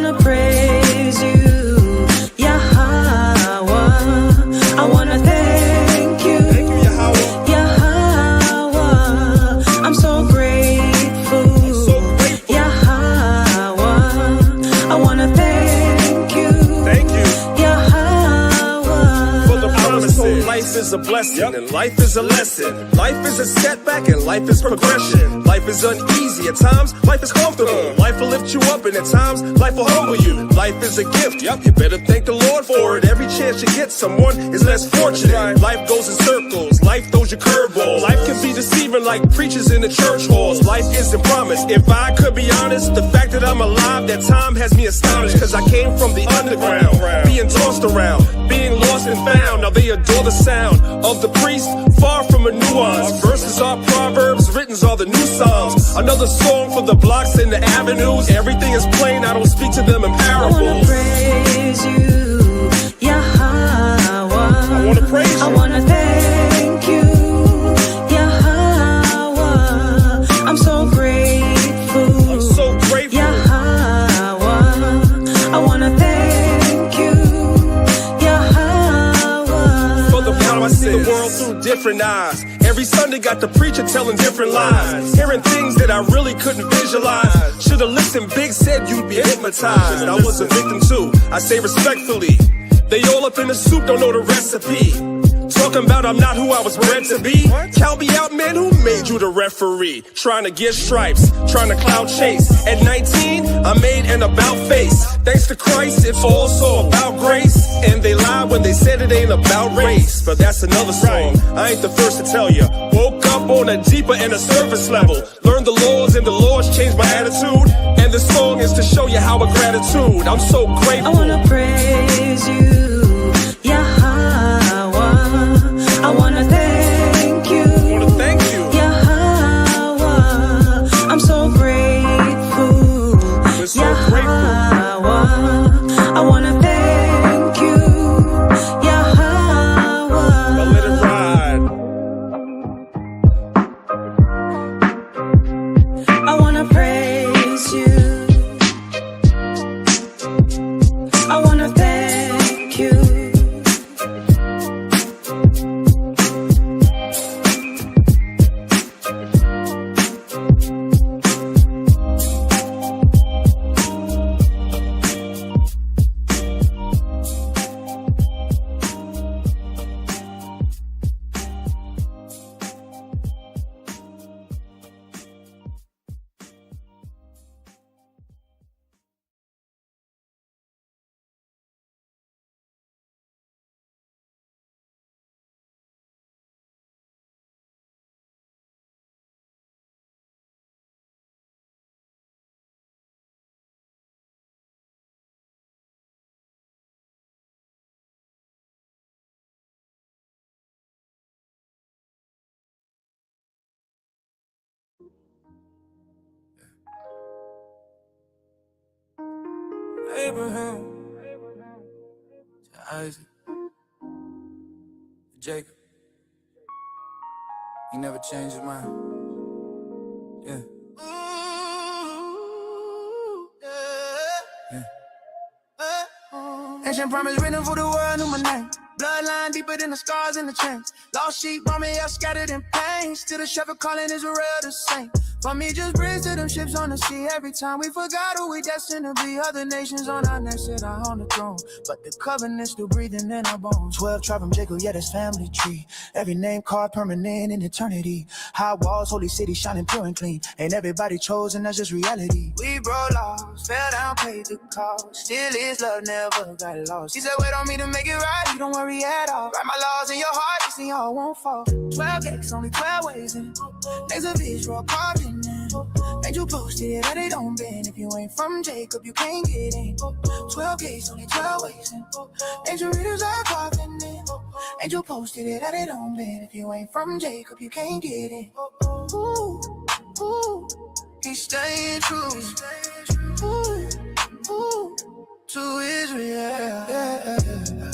wanna praise you, Yahweh. I wanna thank you, Yahweh. I'm so grateful, Yahweh. I wanna thank you, Yahweh. For the promises. Life is a blessing and life is a lesson. Life is a setback and life is progression. Life is uneasy at times, life is comfortable. Life will lift you up and at times, life will humble you. Life is a gift, you better thank the Lord for it. Every chance you get, someone is less fortunate. Life goes in circles, life throws you curveballs. Life can be deceiving like preachers in the church halls. Life isn't promised. If I could be honest, the fact that I'm alive, that time has me astonished. Cause I came from the underground, being tossed around, being lost and found. Now they adore the sound of the priest, far from a nuance. Verses are proverbs, written's are the new songs. Another song for the blocks and the avenues. Everything is plain, I don't speak to them in parables. I wanna praise you, Yahweh. I wanna praise you. I wanna thank you, Yahweh. I'm so grateful, I'm so grateful, Yahweh. I wanna thank you, Yahweh. for the power I see the world through different eyes. Every Sunday got the preacher telling different lies, hearing things that I really couldn't visualize. Should've listened, Big said you'd be hypnotized. I was a victim too, I say respectfully. They all up in the soup, don't know the recipe. Talking about I'm not who I was bred to be. Count me out, man, who made you the referee? Trying to get stripes, trying to cloud chase. At 19, I made an about face. Thanks to Christ, it's also about grace. And they lied when they said it ain't about race. But that's another song, I ain't the first to tell you. Woke up on a deeper and a surface level. Learned the laws and the laws changed my attitude. And the song is to show you how a gratitude. I'm so grateful. I wanna praise you, Yahweh. I wanna thank you, Yahweh. I'm so grateful, We're so Yahweh. I wanna thank you, Yahweh. Now let it ride. I wanna praise you, I wanna thank you. Abraham to Isaac to Jacob. He never changed his mind. Yeah. Ancient promise written for the world, knew my name. Bloodline deeper than the scars in the chains. Lost sheep, mommy, I scattered in pain. Still the shepherd calling Israel the same. For me, just bridge to them ships on the sea. Every time we forgot who we destined to be. Other nations on our necks sit on the throne. But the covenant still breathing in our bones. 12 tribe from Jacob, yeah, that's family tree. Every name card permanent in eternity. High walls, holy city, shining pure and clean. Ain't everybody chosen, that's just reality. We broke laws, fell down, paid the cost. Still his love never got lost. He said, wait on me to make it right. You don't worry at all. Write my laws in your heart, you see all won't fall. 12 cakes, only 12 ways in. Names of Israel carved in. Angel posted that it don't bend. If you ain't from Jacob, you can't get in. 12 gates, only 12 ways in. Angel readers are carved in. Angel posted it that it don't bend. If you ain't from Jacob, you can't get in. Ooh, ooh, he's staying true. Ooh, ooh, to Israel. Yeah, yeah, yeah.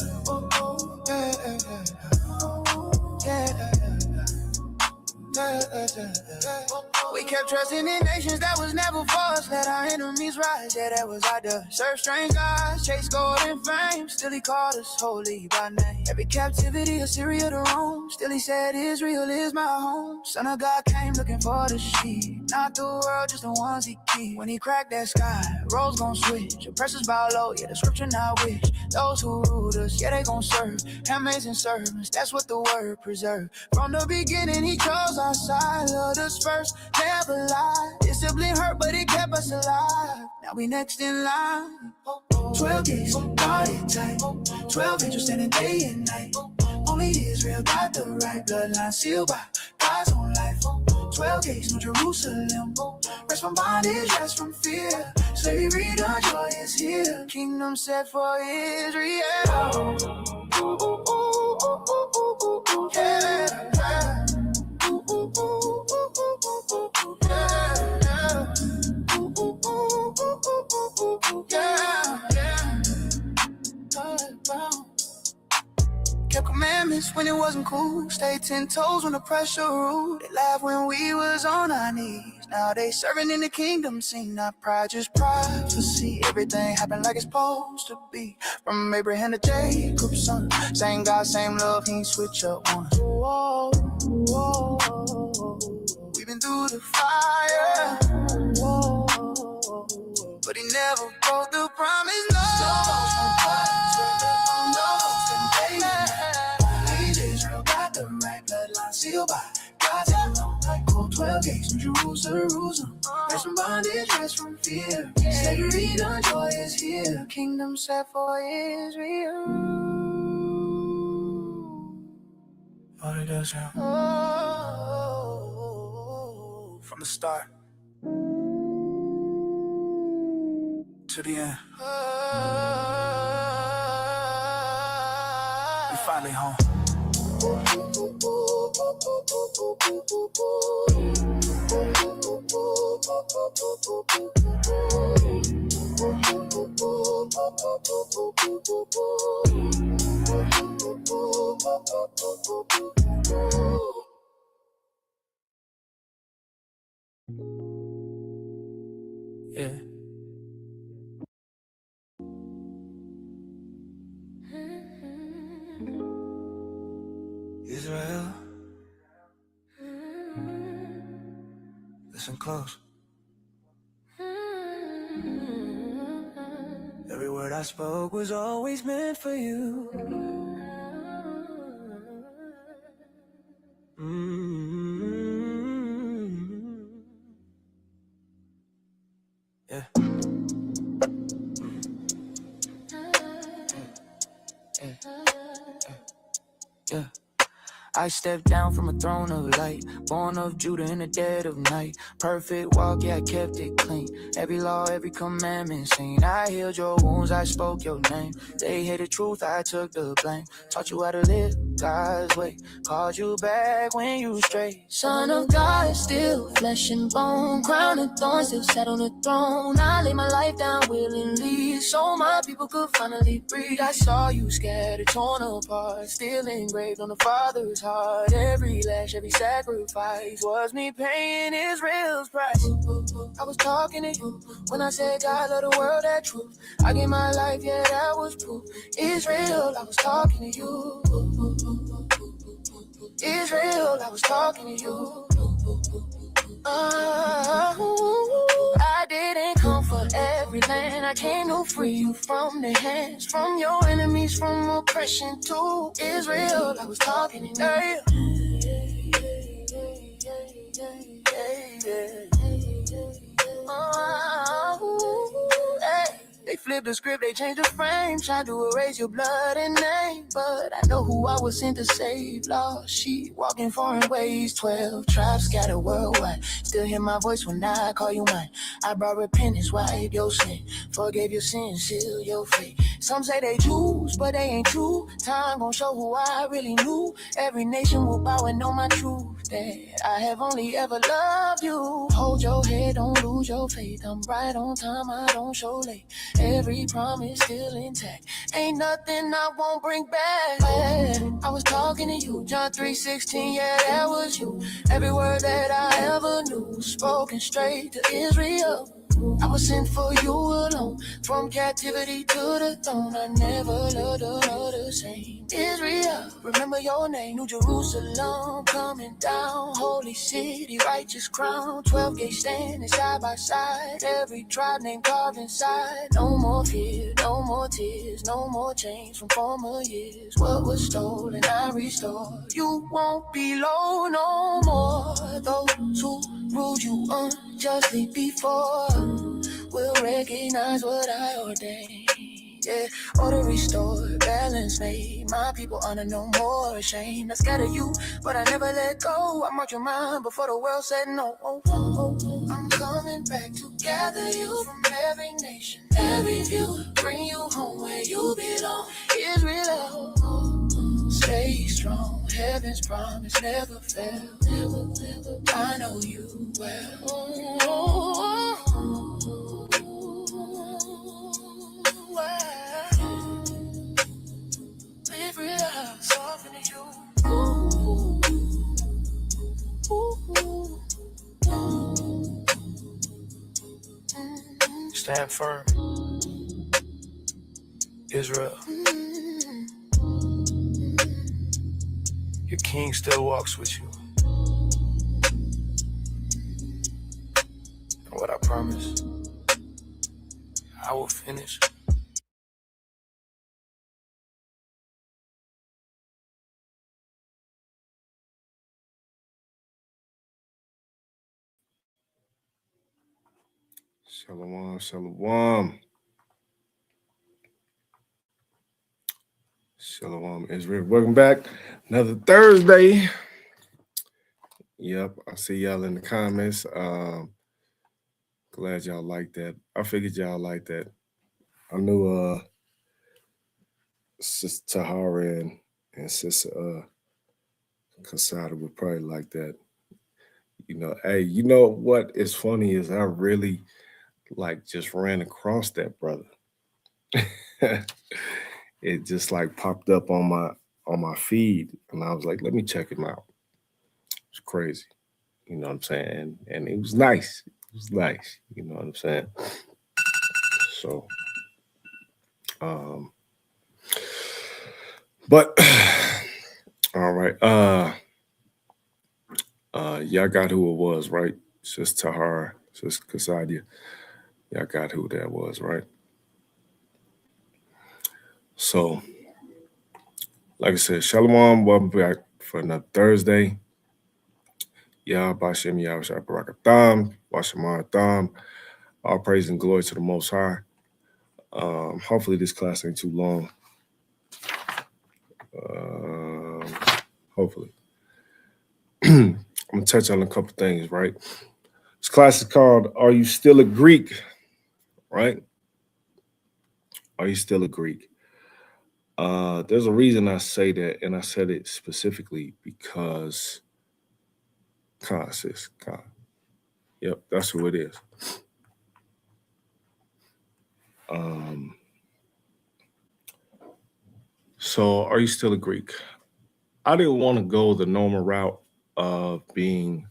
We kept trusting in nations that was never for us. let our enemies rise. Yeah, that was our done. Serve strange gods, chase gold and fame. Still he called us holy by name. Every captivity Assyria to Rome. Still he said Israel is my home. Son of God came looking for the sheep. Not the world, just the ones he keep. When he cracked that sky, roles gon' switch. Oppressors bow low, yeah, the scripture now wish. Those who ruled us, yeah, they gon' serve. Handmaids and servants, that's what the word preserved. From the beginning, he chose our side. Loved us first, never lied. It simply hurt, but it kept us alive. Now we next in line. 12 days, body tight. 12 angels standing day and night. Only Israel got the right bloodline sealed by God's own life. 12 days, no Jerusalem. Rest from bondage, rest from fear. Slavery, the joy is here. Kingdom set for Israel. Yeah. Kept commandments when it wasn't cool. Stayed 10 toes when the pressure ruled. They laughed when we was on our knees. Now they serving in the kingdom scene. Not pride, just prophecy. Everything happened like it's supposed to be. From Abraham to Jacob's son. Same God, same love, he ain't switch up one. Whoa, whoa, we've been through the fire. Whoa, but he never broke the promise. No. Sealed by God's own like cold 12 gates from Jerusalem. Rest from bondage, rest from fear. Slavery, the joy is here. Kingdom set for Israel. All it does now. Oh, from the start to the end. We finally home. Yeah. Israel, listen close. Every word I spoke was always meant for you. Yeah. Yeah. I stepped down from a throne of light, born of Judah in the dead of night. Perfect walk, yeah, I kept it clean. Every law, every commandment seen. I healed your wounds, I spoke your name. They hated truth, I took the blame. Taught you how to live God's way. Called you back when you strayed. Son of God, still flesh and bone. Crown of thorns, still sat on the throne. I laid my life down willingly, so my people could finally breathe. I saw you scattered, torn apart, still engraved on the Father's heart. Every lash, every sacrifice was me paying Israel's price. I was talking to you when I said God love the world, that truth. I gave my life, yeah, that was proof. Israel, I was talking to you. Israel, I was talking to you. I didn't come for every land. I came to free you from the hands, from your enemies, from oppression to Israel. I was talking to you. They flipped the script, they changed the frame, tried to erase your blood and name. But I know who I was sent to save. Lost sheep, walking foreign ways. 12 tribes scattered worldwide. Still hear my voice when I call you mine. I brought repentance, wipe your sin. Forgave your sins, seal your fate. Some say they Jews, but they ain't true. Time gon' show who I really knew. Every nation will bow and know my truth. That I have only ever loved you. Hold your head, don't lose your faith. I'm right on time, I don't show late. Every promise still intact. Ain't nothing I won't bring back. I was talking to you, John 3:16, yeah, that was you. Every word that I ever knew, spoken straight to Israel. I was sent for you alone, from captivity to the throne. I never loved another same. Israel, remember your name. New Jerusalem, coming down. Holy city, righteous crown. 12 gates standing side by side. Every tribe named carved inside. No more fear, no more tears, no more chains from former years. What was stolen, I restore. You won't be low no more. Those who ruled you unjustly before will recognize what I ordained. Yeah, order restored, balance made. My people honor no more shame. I scatter you, but I never let go. I marked your mind before the world said no. I'm coming back to gather you from every nation, every view, bring you home where you belong. Israel, stay strong. Heaven's promise never fails. I know you well. Live real, soften you. Stand firm, Israel. Your king still walks with you. And what I promise, I will finish. Shalom, shalom. Shalom, Israel. Welcome back. Another Thursday. Yep, I see y'all in the comments. Glad y'all like that. I figured y'all like that. I knew Sister Tahara and Sister Casada would probably like that. You know, hey, you know what is funny is I really just ran across that brother. It just popped up on my feed, and I was like, let me check him out. It's crazy. You know what I'm saying? And it was nice. It was nice. You know what I'm saying? So, but all right. Y'all got who it was, right? Sister Tahara, Sister Kasadia. Y'all got who that was, right? So, like I said, Shalom, welcome back for another Thursday. Yah Bashem Yah Barakatham, Washamatham. All praise and glory to the Most High. Hopefully this class ain't too long. Hopefully. I'm going to touch on a couple things, right? This class is called, Are You Still a Greek? Right? Are you still a Greek? There's a reason I say that, and I said it specifically because sis. Yep, that's who it is. So are you still a Greek? I didn't want to go the normal route of being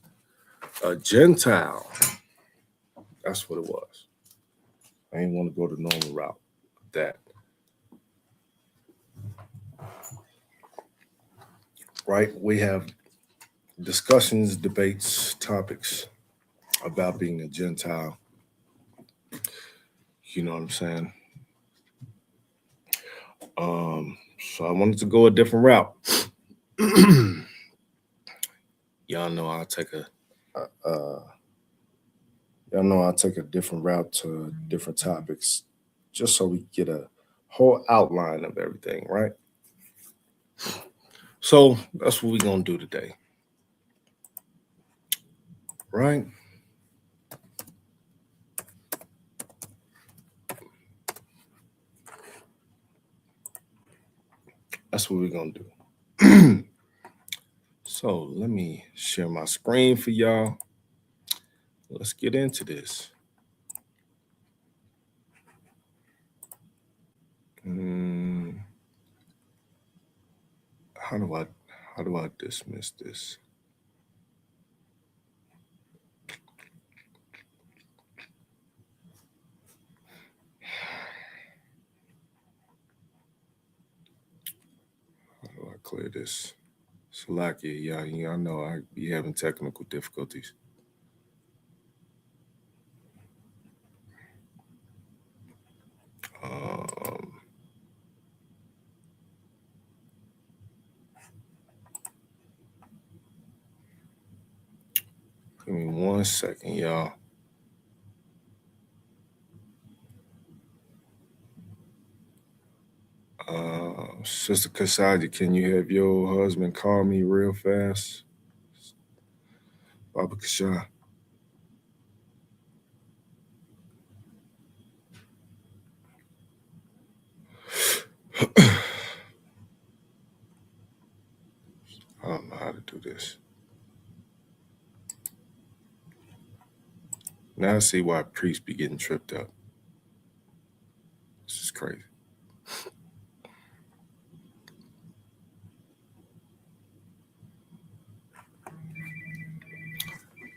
a Gentile. That's what it was. I didn't want to go the normal route of that. Right? We have discussions, debates, topics about being a Gentile. You know what I'm saying? So I wanted to go a different route. Y'all know I'll take a different route to different topics just so we get a whole outline of everything, right? So that's what we're going to do today. Right? That's what we're going to do. So let me share my screen for y'all. Let's get into this. How do I dismiss this? clear this. Salakia, y'all know I be having technical difficulties. Give me 1 second, y'all. Sister Kasaja, can you have your husband call me real fast? Baba Kasha. I don't know how to do this. Now I see why priests be getting tripped up. This is crazy.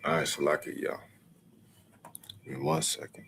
All right, so like it, y'all. Give me 1 second.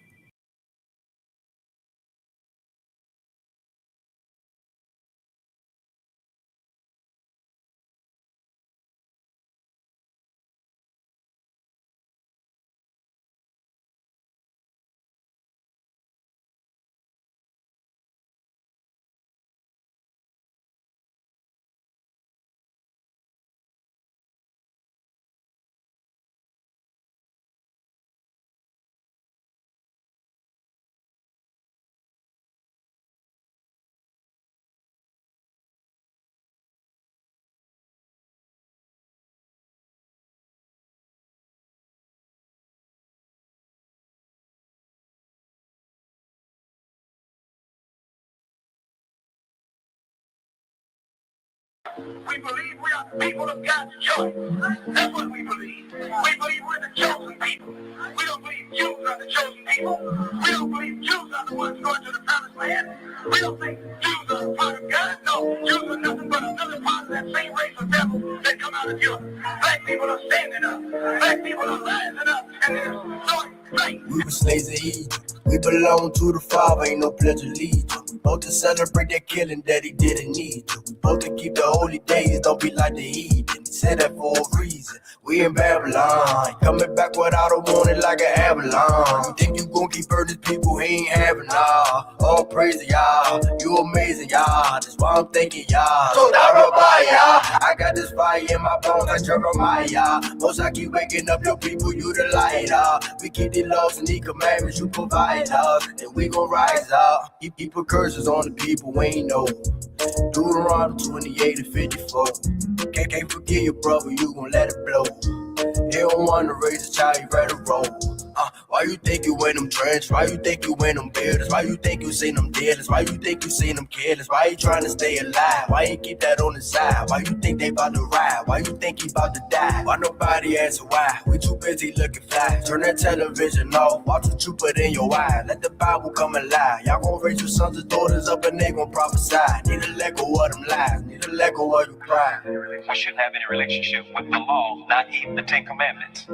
We believe we are the people of God's choice. That's what we believe. We believe we're the chosen people. We don't believe Jews are the chosen people. We don't believe Jews are the ones going to the promised land. We don't think Jews are a part of God. No, Jews are nothing but another part of that same race of devils that come out of Europe. Black people are standing up. Black people are rising up. And they're starting to fight. We were slaves of Egypt. We belong to the Father, ain't no pledge of allegiance. We both to celebrate that killing that he didn't need to. We both to keep the holy days, don't be like the heathen. He said that for a reason. We in Babylon, coming back without a warning like an avalanche. You think you gon' keep hurting people, he ain't having all. All praise to y'all, you amazing y'all. That's why I'm thanking y'all. So I got this fire in my bones like Jeremiah. Most I keep waking up your people, you the light up. We keep the laws and the commandments you provide us, and we gon' rise up. Keep curses on the people we ain't know. Deuteronomy 28 and 54. Can't forget your brother, you gon' let it blow. He don't wanna raise a child, you ready to roll. Why you think you in them trench? Why you think you in them buildings? Why you think you seen them dealers? Why you think you seen them careless? Why you trying to stay alive? Why you keep that on the side? Why you think they about to ride? Why you think he about to die? Why nobody answer why? We too busy looking fly. Turn that television off. Watch what you put in your eye. Let the Bible come alive. Y'all gon' raise your sons and daughters up and they gon' prophesy. Need to let go of them lies. Need to let go of your pride. We shouldn't have any relationship with the law, not even the Ten Commandments.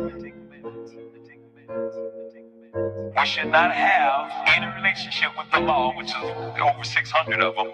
We should not have any relationship with the law, which is over 600 of them.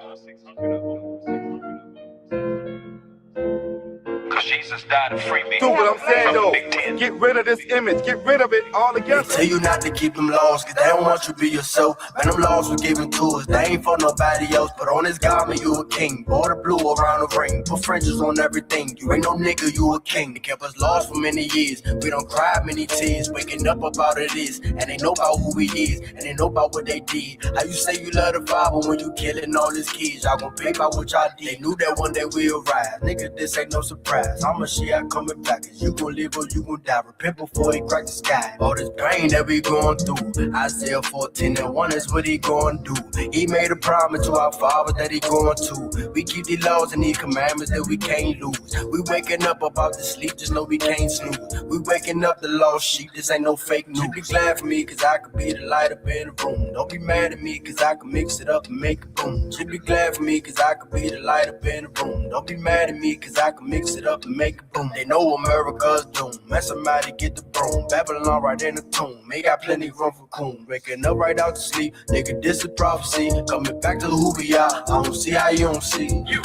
Because Jesus died to free me. Do what I'm saying, from the though. Big Ten. Get rid of this image. Get rid of it They altogether. tell you not to keep them laws, cause they don't want you to be yourself. Man, them laws were given to us, they ain't for nobody else. But on this garment, you a king. Border blue around the ring. Put fringes on everything. You ain't no nigga, you a king. They kept us lost for many years. We don't cry many tears. Waking up about it is. And they know about who we is. And they know about what they did. How you say you love the Father when you killing all these kids? Y'all gon' pay by what y'all did. They knew that one day we'll rise. Nigga, this ain't no surprise. I'm a Shiite coming back. Cause you gon' live or you gon' die. Repent before he crack the sky. All this pain that we going through. Isaiah 14:1 is what he gon' do. He made a promise to our Father that he going to. We keep the laws and these commandments that we can't lose. We waking up about to sleep, just know we can't snooze. We waking up the lost sheep, this ain't no fake news. Be glad for me cause I could be the light up in the room. Don't be mad at me cause I can mix it up and make it boom. Should be glad for me cause I could be the light up in the room. Don't be mad at me cause I can mix it up and make it boom. They know America's doomed. Man, somebody get the broom. Babylon right in the tomb. They got plenty room for coon. Waking up right out to sleep. Nigga, this is prophecy. Coming back to who we are. I don't see how you don't see. You're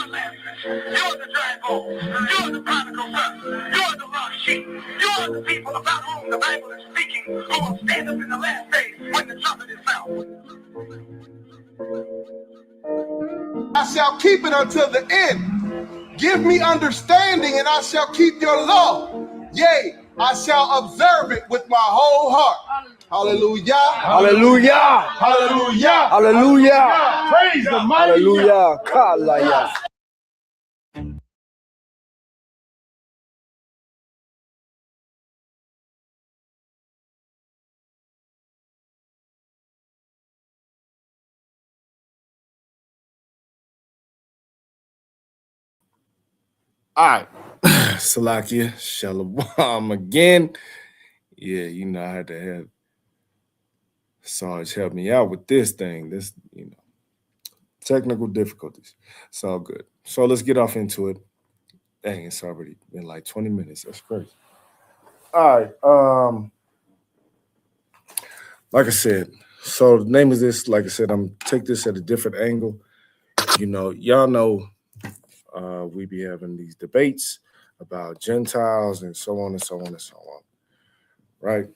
Lazarus. You're the dry bones. You're the prodigal son. You're the lost sheep. You're the people about whom the Bible is speaking, who will stand up in the last days when the trumpet is sounded. I shall keep it until the end. Give me understanding, and I shall keep your law. Yea, I shall observe it with my whole heart. Hallelujah. Hallelujah. Hallelujah. Hallelujah. Praise the mighty Hallelujah. Kalaya. All right. Salakia, Shalom again. Yeah, you know, I had to have Sarge help me out with this thing. This, you know, technical difficulties. It's all good. So let's get off into it. Dang, it's already been like 20 minutes. That's crazy. All right. Like I said, so the name of this, like I said, I'm take this at a different angle. You know, y'all know we be having these debates about Gentiles and so on and so on and so on. Right?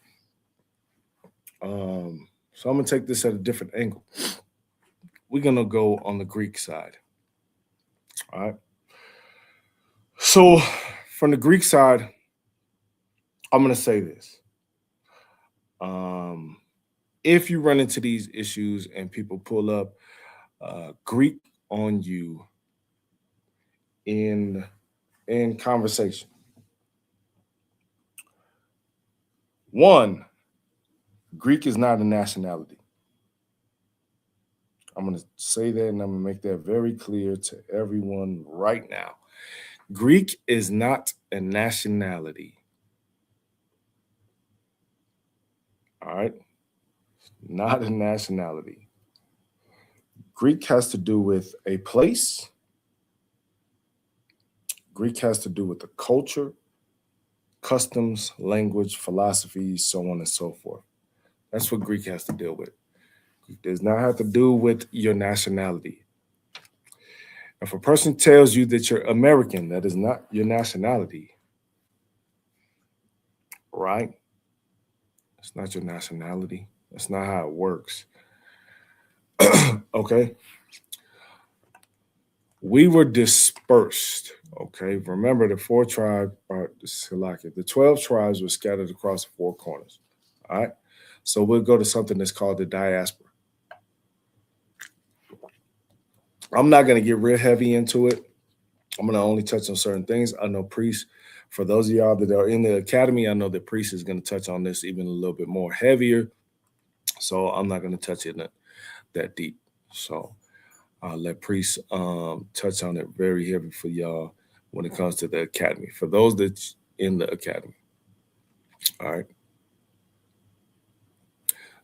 So I'm gonna take this at a different angle. We're gonna go on the Greek side. All right. So from the Greek side, I'm gonna say this. If you run into these issues and people pull up Greek on you in conversation, one, Greek is not a nationality. I'm going to say that and I'm going to make that very clear to everyone right now. Greek is not a nationality. All right? Not a nationality. Greek has to do with a place. Greek has to do with the culture, customs, language, philosophy, so on and so forth. That's what Greek has to deal with. It does not have to do with your nationality. If a person tells you that you're American, that is not your nationality. Right? It's not your nationality. That's not how it works. Okay? We were dispersed. Okay? Remember the 4 tribes, the 12 tribes were scattered across the 4 corners. All right? So we'll go to something that's called the diaspora. I'm not going to get real heavy into it. I'm going to only touch on certain things. I know Priest, for those of y'all that are in the academy, I know that Priest is going to touch on this even a little bit more heavier. So I'm not going to touch it that deep. So I'll let Priest touch on it very heavy for y'all when it comes to the academy. For those that's in the academy. All right.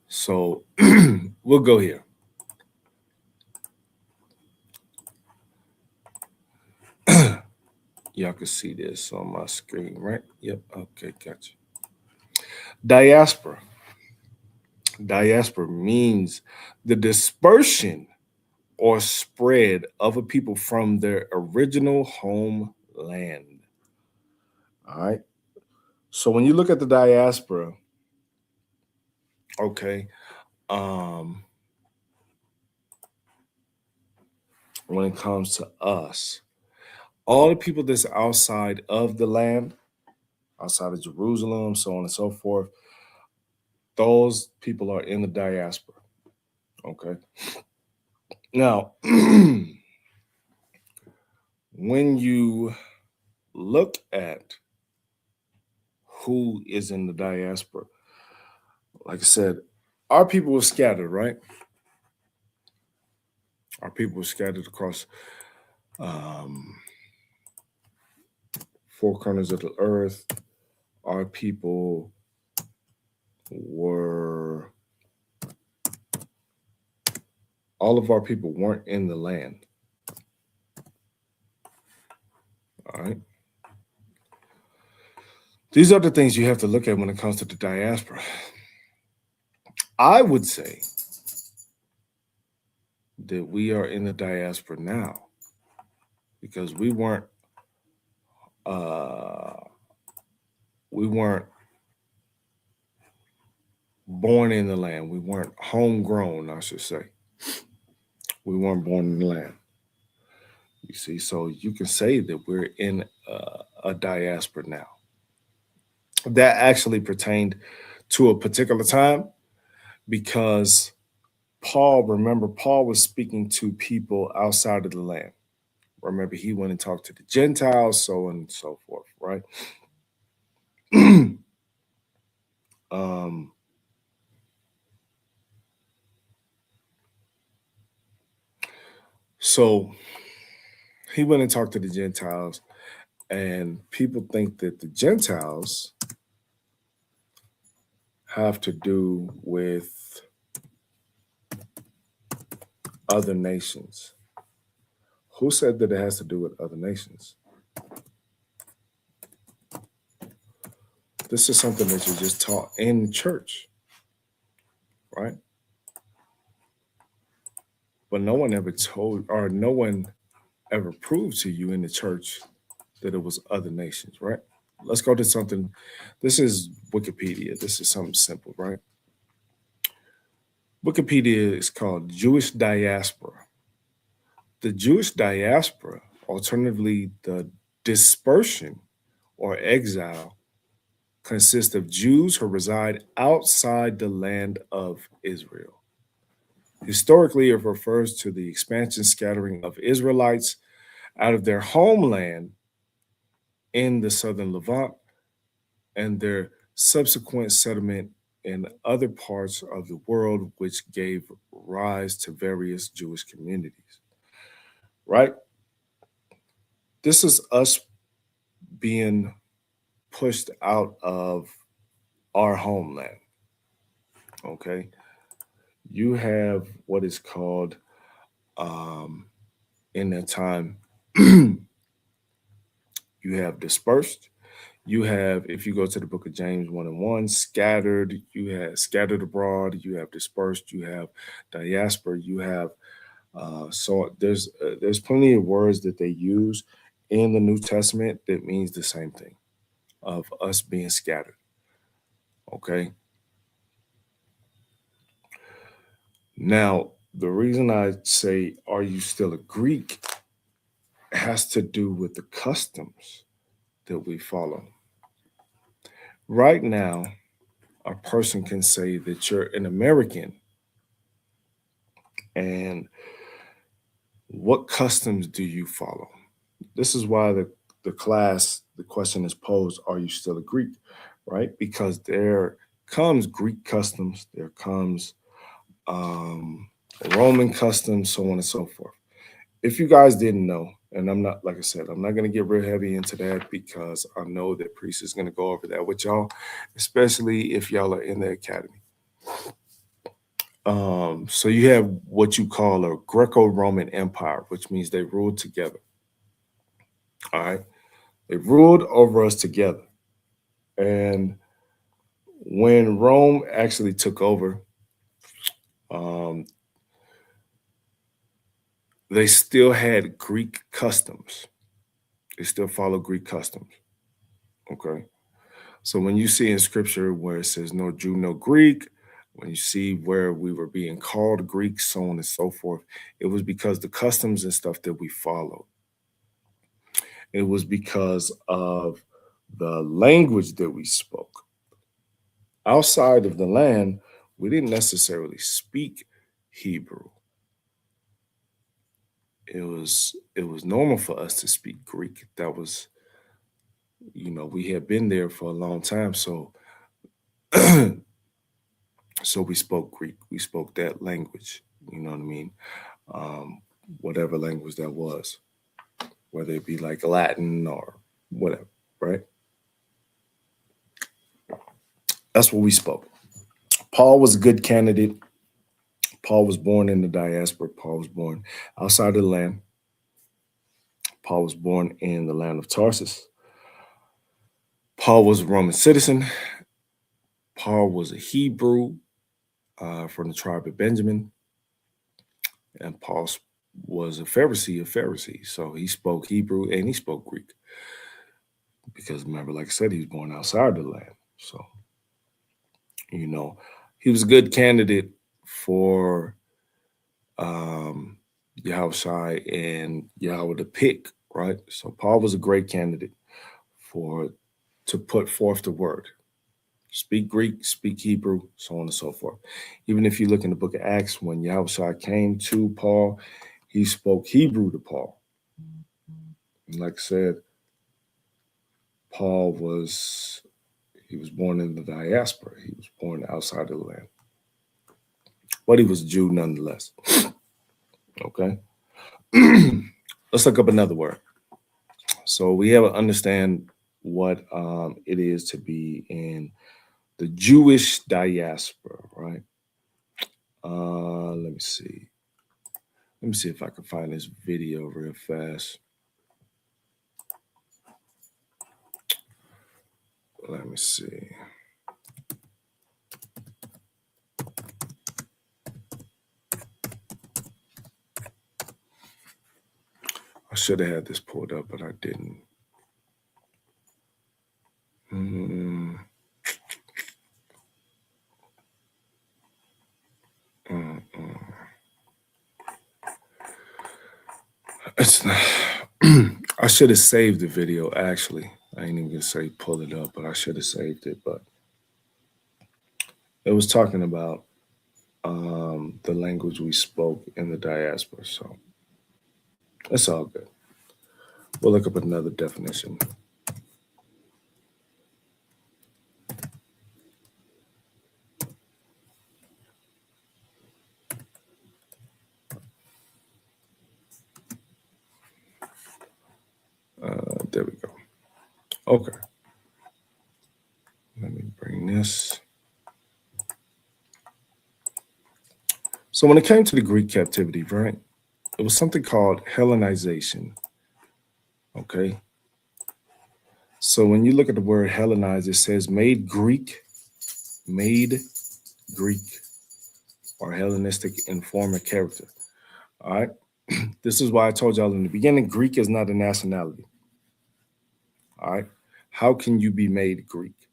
So we'll go here. Y'all can see this on my screen, right? Yep. Okay, gotcha. Diaspora. Diaspora means the dispersion or spread of a people from their original homeland. All right. So when you look at the diaspora, okay, when it comes to us, all the people that's outside of the land, outside of Jerusalem, so on and so forth, those people are in the diaspora. Okay. Now, when you look at who is in the diaspora, like I said, our people were scattered, right? Our people were scattered across 4 corners of the earth. Our people were, all of our people weren't in the land. All right. These are the things you have to look at when it comes to the diaspora. I would say that we are in the diaspora now. because we weren't uh, born in the land. We weren't homegrown, I should say. We weren't born in the land. You see, so you can say that we're in a diaspora now. That actually pertained to a particular time because Paul was speaking to people outside of the land. Remember, he went and talked to the Gentiles, so on and so forth, right? So he went and talked to the Gentiles, and people think that the Gentiles have to do with other nations. Who said that it has to do with other nations? This is something that you just taught in church, right? But no one ever told, or no one ever proved to you in the church that it was other nations, right? Let's go to something. This is Wikipedia. This is something simple, right? Wikipedia is called Jewish diaspora. The Jewish diaspora, alternatively, the dispersion or exile, consists of Jews who reside outside the land of Israel. Historically, it refers to the expansion scattering of Israelites out of their homeland in the southern Levant and their subsequent settlement in other parts of the world, which gave rise to various Jewish communities. Right? This is us being pushed out of our homeland. Okay? You have what is called in that time, you have dispersed. You have, if you go to the book of James 1:1, scattered, you have scattered abroad, you have dispersed, you have diaspora, you have so there's plenty of words that they use in the New Testament that means the same thing of us being scattered. Okay. Now, the reason I say, are you still a Greek, has to do with the customs that we follow. Right now, a person can say that you're an American, and what customs do you follow? This is why the question is posed, are you still a Greek, right? Because there comes Greek customs, there comes Roman customs, so on and so forth. If you guys didn't know, and I'm not, like I said, I'm not going to get real heavy into that because I know that Priest is going to go over that with y'all, especially if y'all are in the academy. So you have what you call a Greco-Roman Empire, which means they ruled together. All right. They ruled over us together. And when Rome actually took over, they still had Greek customs. They still follow Greek customs. Okay. So when you see in scripture where it says no Jew, no Greek, when you see where we were being called Greeks, so on and so forth, it was because the customs and stuff that we followed. It was because of the language that we spoke. Outside of the land, we didn't necessarily speak Hebrew. It was normal for us to speak Greek. That was, we had been there for a long time. So, so we spoke Greek. We spoke that language. You know what I mean? Whatever language that was, whether it be like Latin or whatever, right? That's what we spoke. Paul was a good candidate. Paul was born in the diaspora. Paul was born outside of the land. Paul was born in the land of Tarsus. Paul was a Roman citizen. Paul was a Hebrew from the tribe of Benjamin. And Paul was a Pharisee of Pharisees. So he spoke Hebrew and he spoke Greek. Because remember, like I said, he was born outside the land. So, you know, he was a good candidate for Yahushua and Yahweh to pick, right? So Paul was a great candidate to put forth the word. Speak Greek, speak Hebrew, so on and so forth. Even if you look in the book of Acts, when Yahushua came to Paul, he spoke Hebrew to Paul. And like I said, Paul was born in the diaspora. He was born outside of the land. But he was a Jew nonetheless. Okay. Let's look up another word. So we have to understand what it is to be in the Jewish diaspora, right? Let me see. Let me see if I can find this video real fast. Let me see. I should have had this pulled up, but I didn't. It's not, I should have saved the video, actually. I ain't even gonna say pull it up, but I should have saved it. But it was talking about the language we spoke in the diaspora. So it's all good. We'll look up another definition. There we go. Okay. Let me bring this. So when it came to the Greek captivity, right, it was something called Hellenization. Okay. So when you look at the word Hellenize, it says made Greek, or Hellenistic in form and character. All right. This is why I told y'all in the beginning, Greek is not a nationality. All right. How can you be made Greek?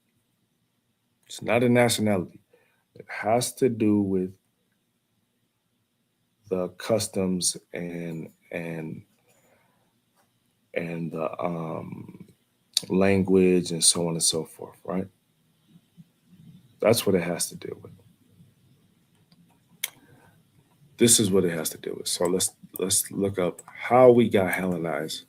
It's not a nationality. It has to do with the customs and the language and so on and so forth, right? That's what it has to do with. This is what it has to do with. So let's look up how we got Hellenized.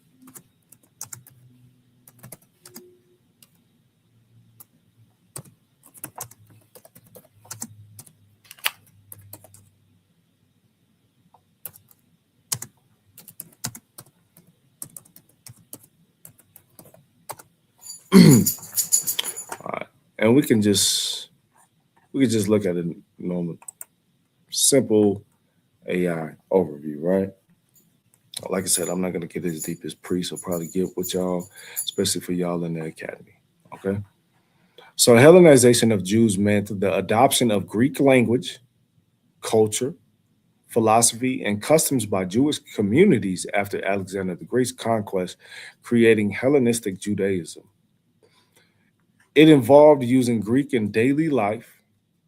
All right. And we can just look at a normal, simple AI overview, right? Like I said, I'm not going to get as deep as Priest will probably get with y'all, especially for y'all in the academy. Okay. So Hellenization of Jews meant the adoption of Greek language, culture, philosophy, and customs by Jewish communities after Alexander the Great's conquest, creating Hellenistic Judaism. It involved using Greek in daily life,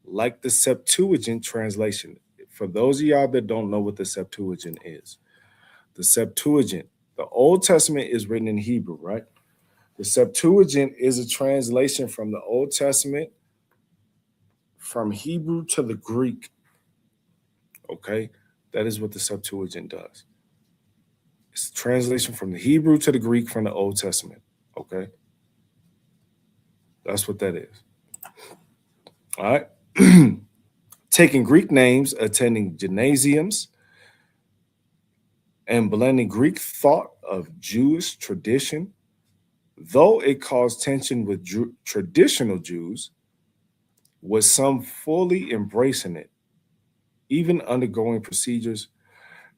like the Septuagint translation. For those of y'all that don't know what the Septuagint is, the Septuagint, the Old Testament is written in Hebrew, right? The Septuagint is a translation from the Old Testament from Hebrew to the Greek. Okay? That is what the Septuagint does. It's a translation from the Hebrew to the Greek from the Old Testament. Okay? That's what that is. All right? Taking Greek names, attending gymnasiums, and blending Greek thought of Jewish tradition, though it caused tension with traditional Jews, with some fully embracing it, even undergoing procedures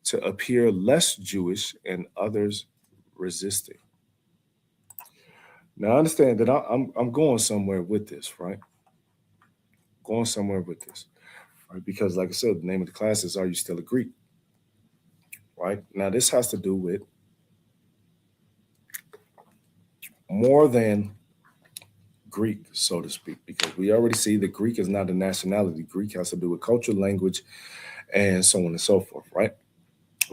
to appear less Jewish and others resisting. Now, understand that I'm going somewhere with this, right? Going somewhere with this, right? Because, like I said, the name of the class is "Are You Still a Greek?" Right? right? Now, this has to do with more than Greek, so to speak, because we already see that Greek is not a nationality. Greek has to do with culture, language, and so on and so forth, right?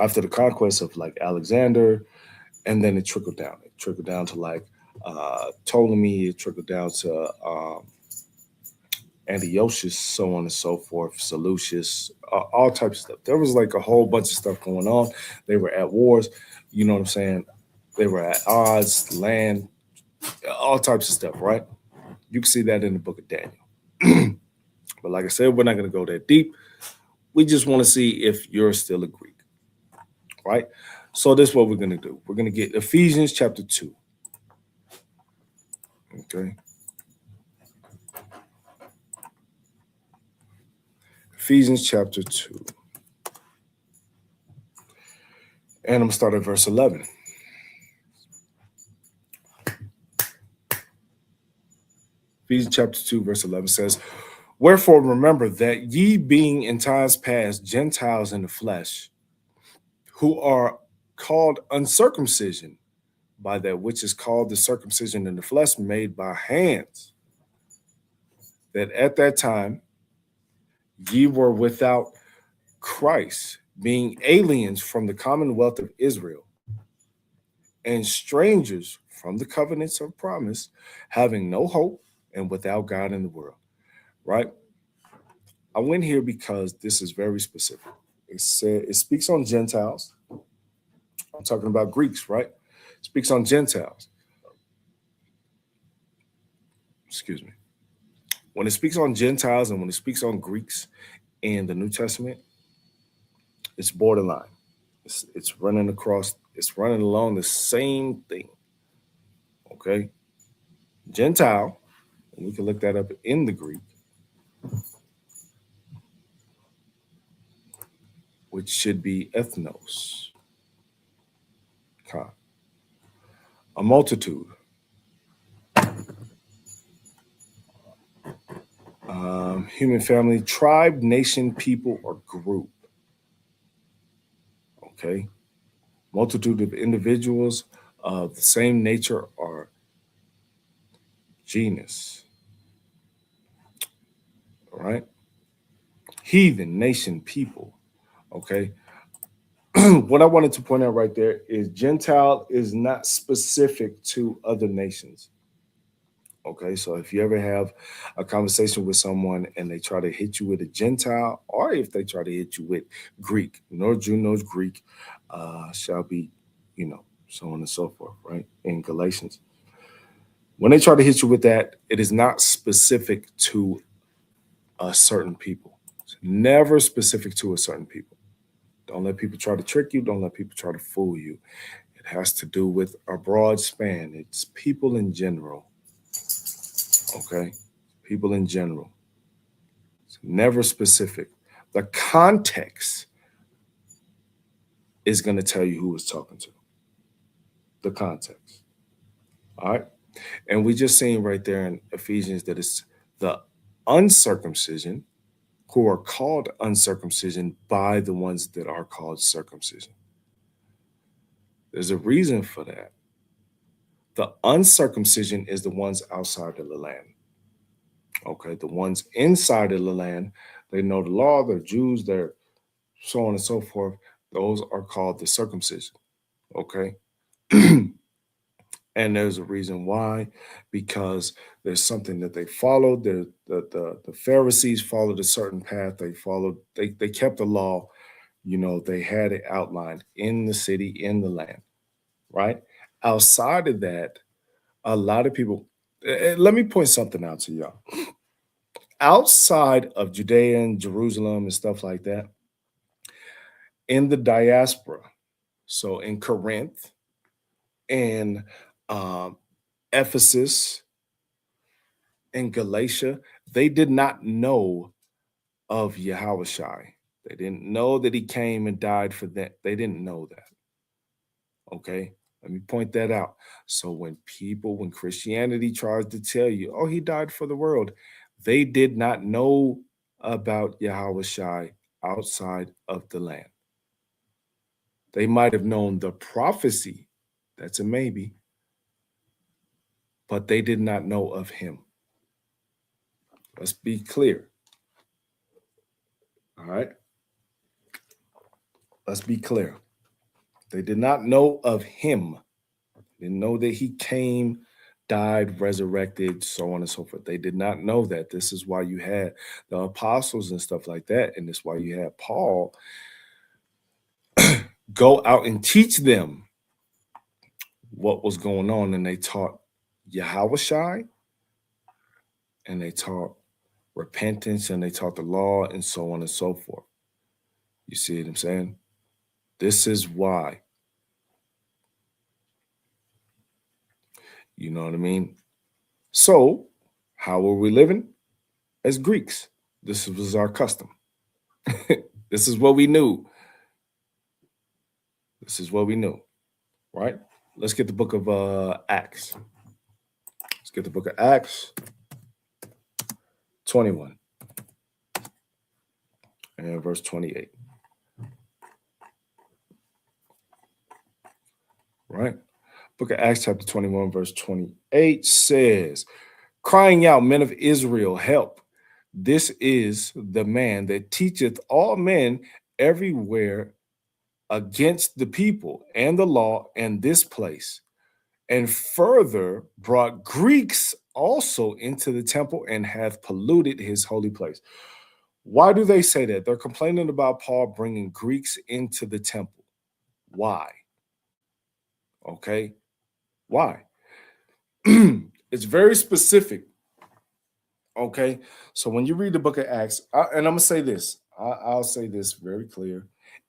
After the conquest of like Alexander, and then it trickled down. It trickled down to like Ptolemy, it trickled down to Antiochus, so on and so forth, Seleucus, all types of stuff. There was like a whole bunch of stuff going on. They were at wars, you know what I'm saying? They were at odds, land, all types of stuff, right? You can see that in the book of Daniel. But like I said, we're not going to go that deep. We just want to see if you're still a Greek, right? So this is what we're going to do. We're going to get Ephesians chapter 2. Okay. Ephesians chapter 2. And I'm going to start at verse 11. Ephesians chapter 2, verse 11 says, "Wherefore remember that ye being in times past Gentiles in the flesh, who are called uncircumcision by that which is called the circumcision in the flesh made by hands, that at that time ye were without Christ, being aliens from the commonwealth of Israel, and strangers from the covenants of promise, having no hope and without God in the world." Right? I went here because this is very specific. It speaks on Gentiles. I'm talking about Greeks, right? It speaks on Gentiles. Excuse me. When it speaks on Gentiles and when it speaks on Greeks in the New Testament, it's borderline. It's running across, it's running along the same thing. Okay? Gentile, and we can look that up in the Greek, which should be ethnos. Okay. A multitude. Human family, tribe, nation, people, or group. Okay. Multitude of individuals of the same nature or genus. All right. Heathen, nation, people. Okay. What I wanted to point out right there is Gentile is not specific to other nations. Okay, so if you ever have a conversation with someone and they try to hit you with a Gentile, or if they try to hit you with Greek, nor Jew knows Greek, shall be, so on and so forth, right? In Galatians. When they try to hit you with that, it is not specific to a certain people. It's never specific to a certain people. Don't let people try to trick you. Don't let people try to fool you. It has to do with a broad span. It's people in general. Okay, people in general. It's never specific. The context is going to tell you who it's talking to. The context. All right. And we just seen right there in Ephesians that it's the uncircumcision who are called uncircumcision by the ones that are called circumcision. There's a reason for that. The uncircumcision is the ones outside of the land. Okay, the ones inside of the land, they know the law, they're Jews, they're so on and so forth. Those are called the circumcision. Okay. And there's a reason why, because there's something that they followed. The Pharisees followed a certain path. They kept the law, they had it outlined in the city, in the land, right? Outside of that, a lot of people, let me point something out to y'all. Outside of Judea and Jerusalem and stuff like that, in the diaspora, so in Corinth, in Ephesus, in Galatia, they did not know of Yahushua. They didn't know that he came and died for them. They didn't know that. Okay, let me point that out. So when Christianity tries to tell you, oh, he died for the world, they did not know about Yahushua outside of the land. They might have known the prophecy. That's a maybe. But they did not know of him. Let's be clear. All right. Let's be clear. They did not know of him. They didn't know that he came, died, resurrected, so on and so forth. They did not know that. This is why you had the apostles and stuff like that. And this is why you had Paul go out and teach them what was going on. And they taught Yahushua, and they taught repentance, and they taught the law, and so on and so forth. You see what I'm saying? This is why. You know what I mean? So, how were we living? As Greeks. This was our custom. This is what we knew. This is what we knew. Right? Let's get the book of Acts. Let's get the book of Acts 21 and verse 28. Right? Book of Acts chapter 21 verse 28 says, crying out, men of Israel, help. This is the man that teacheth all men everywhere against the people and the law and this place, and further brought Greeks also into the temple and hath polluted his holy place. Why do they say that? They're complaining about Paul bringing Greeks into the temple. Why? Okay. Why? It's very specific. Okay. So when you read the book of Acts, and I'm going to say this, I'll say this very clear.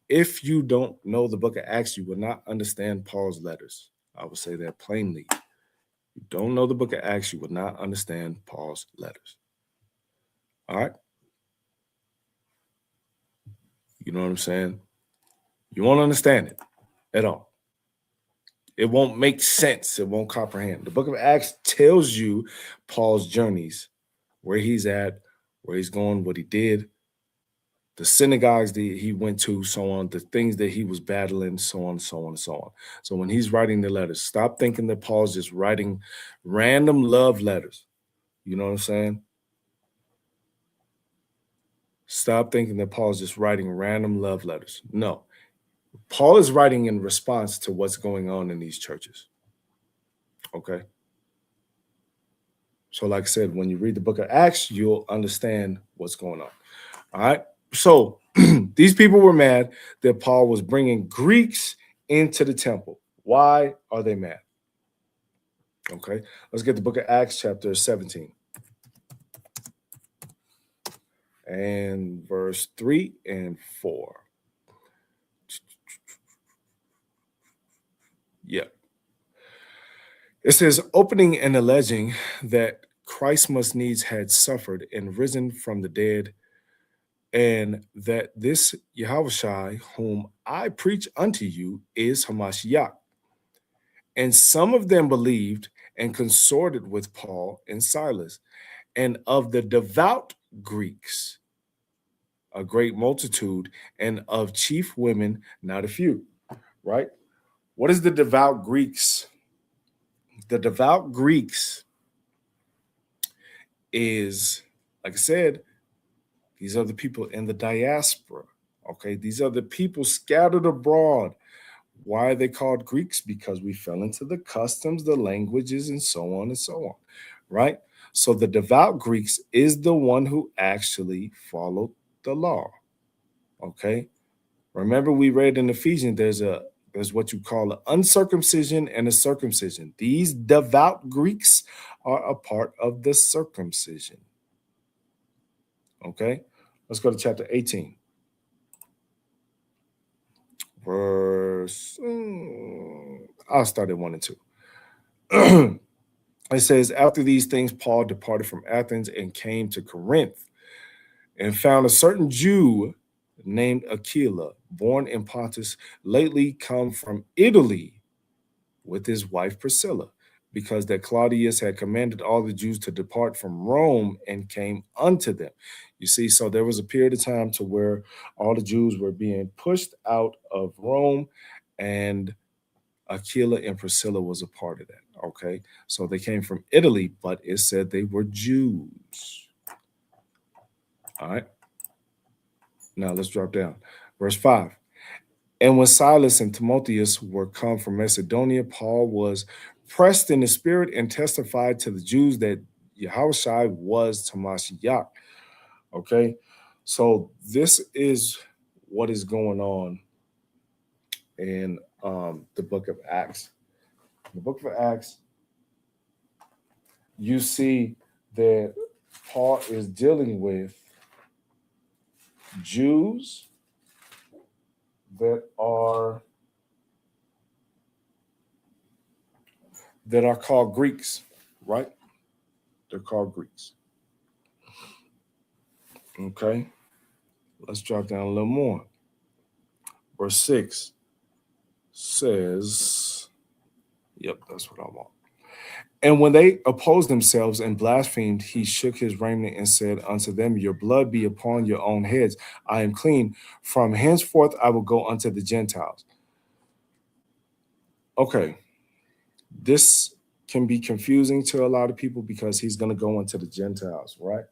If you don't know the book of Acts, you will not understand Paul's letters. I will say that plainly. You don't know the book of Acts, you will not understand Paul's letters. All right. You know what I'm saying? You won't understand it at all. It won't make sense. It won't comprehend. The book of Acts tells you Paul's journeys, where he's at, where he's going, what he did, the synagogues that he went to, so on, the things that he was battling, so on, so on, so on. So when he's writing the letters, stop thinking that Paul's just writing random love letters. You know what I'm saying? Stop thinking that Paul's just writing random love letters. No. Paul is writing in response to what's going on in these churches. Okay? So like I said, when you read the book of Acts, you'll understand what's going on. All right? So these people were mad that Paul was bringing Greeks into the temple. Why are they mad? Okay? Let's get the book of Acts chapter 17. And verse 3 and 4. Yeah. It says, opening and alleging that Christ must needs had suffered and risen from the dead, and that this Yahushua, whom I preach unto you, is Hamashiach. And some of them believed and consorted with Paul and Silas, and of the devout Greeks, a great multitude, and of chief women, not a few. Right? What is the devout Greeks? The devout Greeks is, like I said, these are the people in the diaspora. Okay, these are the people scattered abroad. Why are they called Greeks? Because we fell into the customs, the languages, and so on and so on. Right? So the devout Greeks is the one who actually followed the law. Okay? Remember, we read in Ephesians, there's what you call an uncircumcision and a circumcision. These devout Greeks are a part of the circumcision. Okay, let's go to chapter 18. I'll start at 1 and 2. It says, after these things, Paul departed from Athens and came to Corinth and found a certain Jew named Aquila, born in Pontus, lately come from Italy with his wife Priscilla, because that Claudius had commanded all the Jews to depart from Rome and came unto them. You see, so there was a period of time to where all the Jews were being pushed out of Rome and Aquila and Priscilla was a part of that. Okay, so they came from Italy, but it said they were Jews. All right, now let's drop down. Verse 5. And when Silas and Timotheus were come from Macedonia, Paul was pressed in the spirit and testified to the Jews that Yahushua was Tamashiach. Okay, so this is what is going on in the book of Acts. In the book of Acts, you see that Paul is dealing with Jews that are called Greeks, right? They're called Greeks. Okay, let's drop down a little more. Verse 6 says, yep, that's what I want. And when they opposed themselves and blasphemed, he shook his raiment and said unto them, your blood be upon your own heads. I am clean. From henceforth I will go unto the Gentiles. Okay, this can be confusing to a lot of people because he's going to go into the Gentiles, right?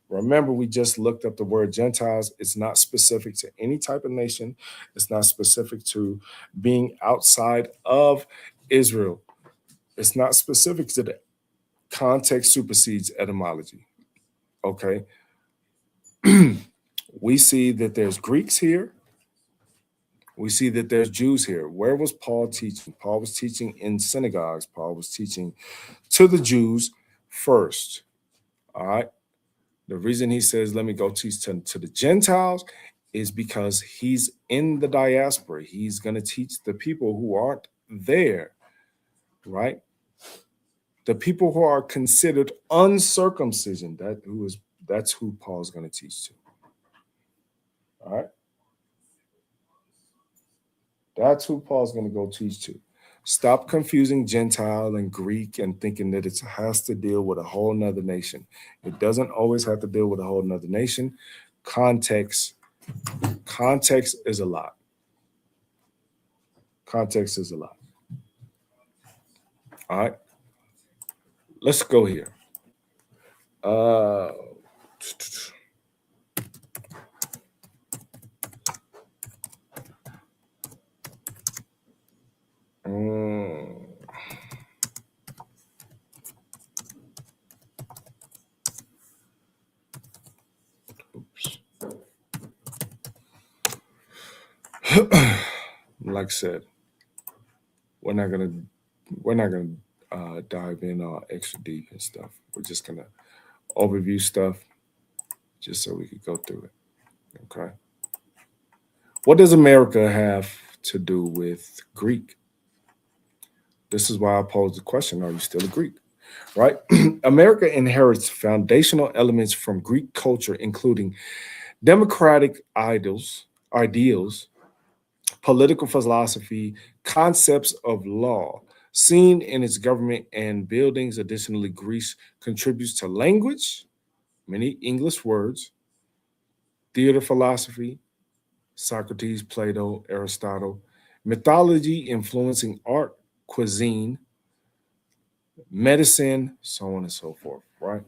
Remember, we just looked up the word Gentiles. It's not specific to any type of nation. It's not specific to being outside of Israel. It's not specific to the context supersedes etymology. Okay. We see that there's Greeks here. We see that there's Jews here. Where was Paul teaching? Paul was teaching in synagogues. Paul was teaching to the Jews first. All right. The reason he says, let me go teach to the Gentiles is because he's in the diaspora. He's going to teach the people who aren't there, right? The people who are considered uncircumcision, that's who Paul's going to teach to. All right? That's who Paul's going to go teach to. Stop confusing Gentile and Greek and thinking that it has to deal with a whole nother nation. It doesn't always have to deal with a whole nother nation. Context is a lot. Context is a lot. All right. Let's go here. Like I said, we're not gonna dive in extra deep and stuff. We're just gonna overview stuff just so we could go through it. Okay. What does America have to do with Greek? This is why I posed the question, are you still a Greek? Right? America inherits foundational elements from Greek culture, including democratic ideals, political philosophy, concepts of law, seen in its government and buildings. Additionally, Greece contributes to language, many English words, theater philosophy, Socrates, Plato, Aristotle, mythology influencing art, cuisine, medicine, so on and so forth, right?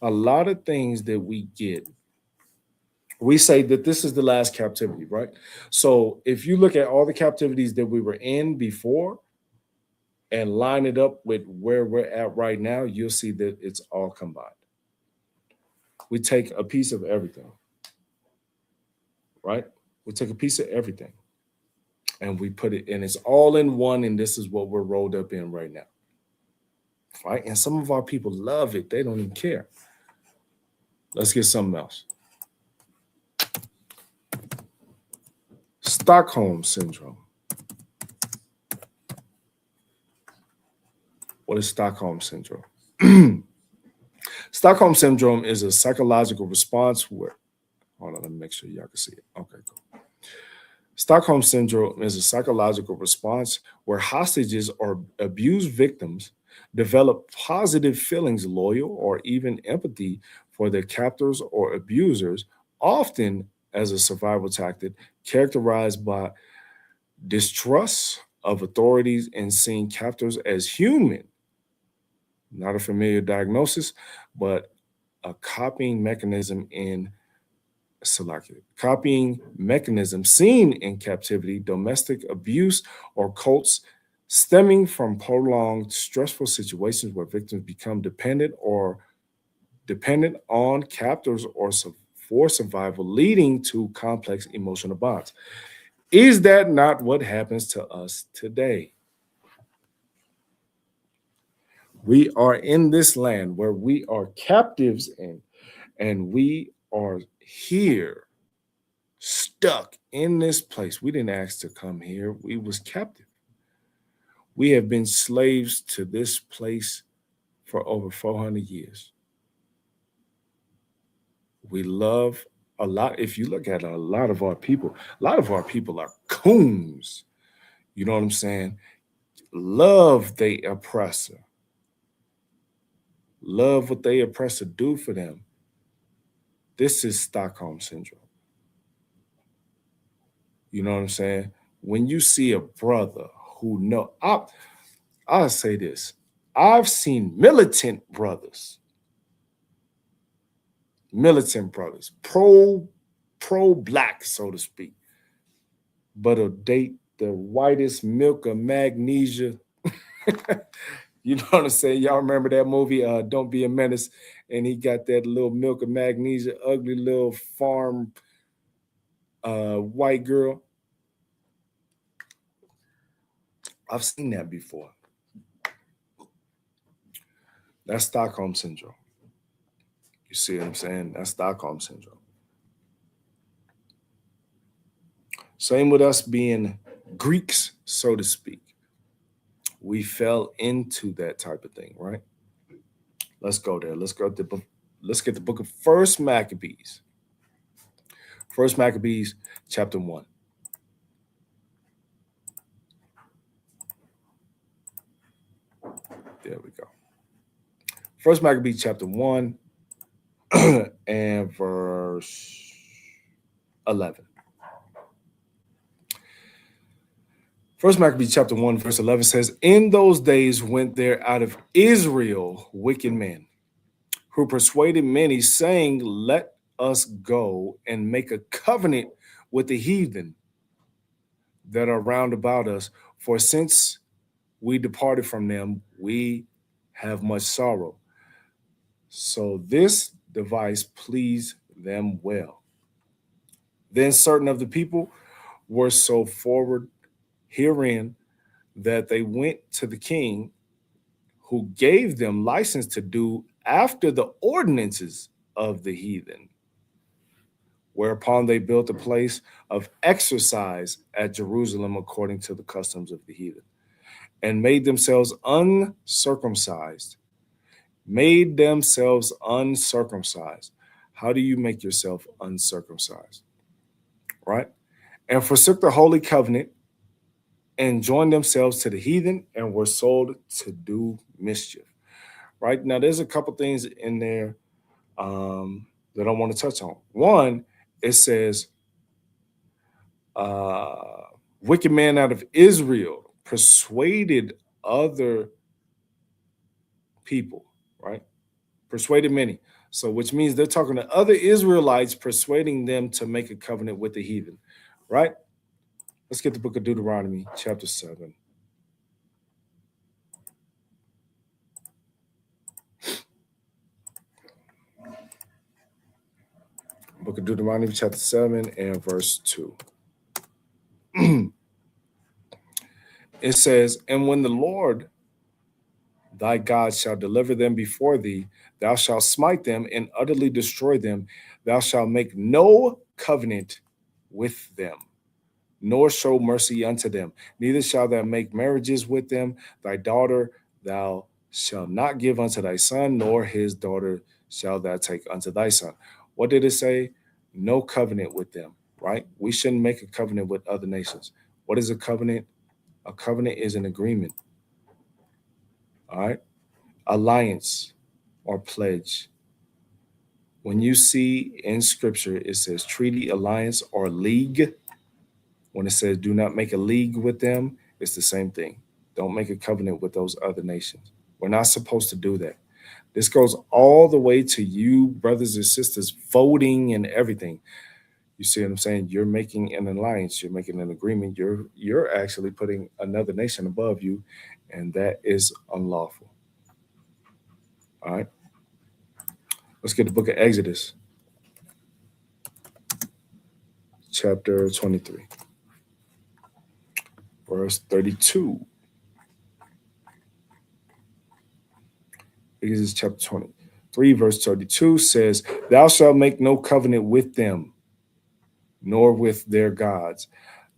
A lot of things that we get, we say that this is the last captivity, right? So if you look at all the captivities that we were in before and line it up with where we're at right now, you'll see that it's all combined. We take a piece of everything, right? We take a piece of everything and we put it, and it's all in one, and this is what we're rolled up in right now, right? And some of our people love it. They don't even care. Let's get something else. Stockholm Syndrome. What is Stockholm Syndrome? Stockholm Syndrome is a psychological response where, hold on, let me make sure y'all can see it. Okay, cool. Stockholm Syndrome is a psychological response where hostages or abused victims develop positive feelings, loyal, or even empathy for their captors or abusers, often as a survival tactic characterized by distrust of authorities and seeing captors as human, not a familiar diagnosis, but a copying mechanism seen in captivity, domestic abuse, or cults stemming from prolonged stressful situations where victims become dependent on captors for survival, leading to complex emotional bonds. Is that not what happens to us today? We are in this land where we are captives in, and we are here stuck in this place. We didn't ask to come here. We was captive. We have been slaves to this place for over 400 years. We love a lot. If you look at a lot of our people are coons. You know what I'm saying? Love the oppressor. Love what the oppressor do for them. This is Stockholm Syndrome. You know what I'm saying? When you see a brother who know, I'll say this. I've seen militant brothers, pro-black, so to speak, but'll date the whitest milk of magnesia. You know what I'm saying? Y'all remember that movie, Don't Be a Menace? And he got that little milk of magnesia, ugly little farm white girl. I've seen that before. That's Stockholm Syndrome. You see what I'm saying? That's Stockholm Syndrome. Same with us being Greeks, so to speak. We fell into that type of thing, right? Let's go there. Let's get the book of First Maccabees. First Maccabees, chapter 1. There we go. First Maccabees, chapter 1 and verse 11. First Maccabees chapter 1, verse 11 says, "In those days went there out of Israel wicked men, who persuaded many, saying, Let us go and make a covenant with the heathen that are round about us. For since we departed from them, we have much sorrow. So this device pleased them well. Then certain of the people were so forward herein that they went to the king, who gave them license to do after the ordinances of the heathen. Whereupon they built a place of exercise at Jerusalem according to the customs of the heathen, and made themselves uncircumcised. How do you make yourself uncircumcised? Right? And forsook the holy covenant, and joined themselves to the heathen, and were sold to do mischief." Right? Now, there's a couple things in there that I want to touch on. One, it says, wicked man out of Israel persuaded other people, right? Persuaded many. So, which means they're talking to other Israelites, persuading them to make a covenant with the heathen, right? Let's get the book of Deuteronomy, chapter 7. Book of Deuteronomy, chapter 7, and verse 2. It says, "And when the Lord thy God shall deliver them before thee, thou shalt smite them and utterly destroy them. Thou shalt make no covenant with them, nor show mercy unto them. Neither shalt thou make marriages with them. Thy daughter thou shalt not give unto thy son, nor his daughter shalt thou take unto thy son." What did it say? No covenant with them, right? We shouldn't make a covenant with other nations. What is a covenant? A covenant is an agreement. All right? Alliance or pledge. When you see in scripture, it says treaty, alliance, or league, When it says do not make a league with them, it's the same thing. Don't make a covenant with those other nations. We're not supposed to do that. This goes all the way to you, brothers and sisters, voting and everything. You see what I'm saying? You're making an alliance. You're making an agreement. You're actually putting another nation above you, and that is unlawful. All right. Let's get the book of Exodus, chapter 23, verse 32. Exodus chapter 23, verse 32 says, "Thou shalt make no covenant with them, nor with their gods.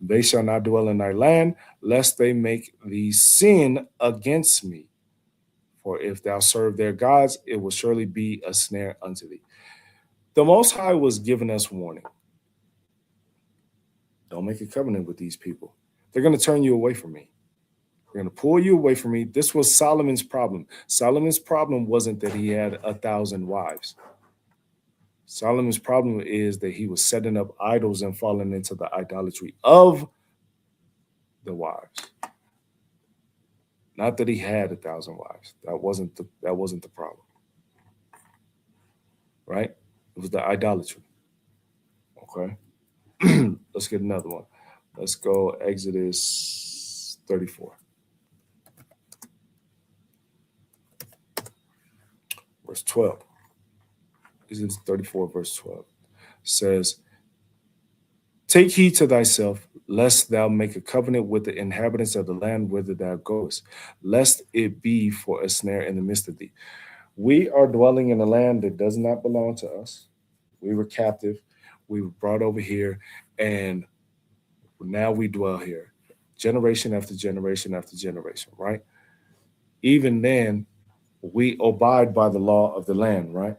They shall not dwell in thy land, lest they make thee sin against me. For if thou serve their gods, it will surely be a snare unto thee." The Most High was giving us warning. Don't make a covenant with these people. They're going to turn you away from me. They're going to pull you away from me. This was Solomon's problem. Solomon's problem wasn't that he had 1,000 wives. Solomon's problem is that he was setting up idols and falling into the idolatry of the wives. Not that he had 1,000 wives. That wasn't the problem. Right? It was the idolatry. Okay. Let's get another one. Let's go Exodus 34. Verse 12. Exodus 34, verse 12 says, "Take heed to thyself, lest thou make a covenant with the inhabitants of the land whither thou goest, lest it be for a snare in the midst of thee." We are dwelling in a land that does not belong to us. We were captive. We were brought over here, and now we dwell here, generation after generation after generation, right? Even then, we abide by the law of the land, right?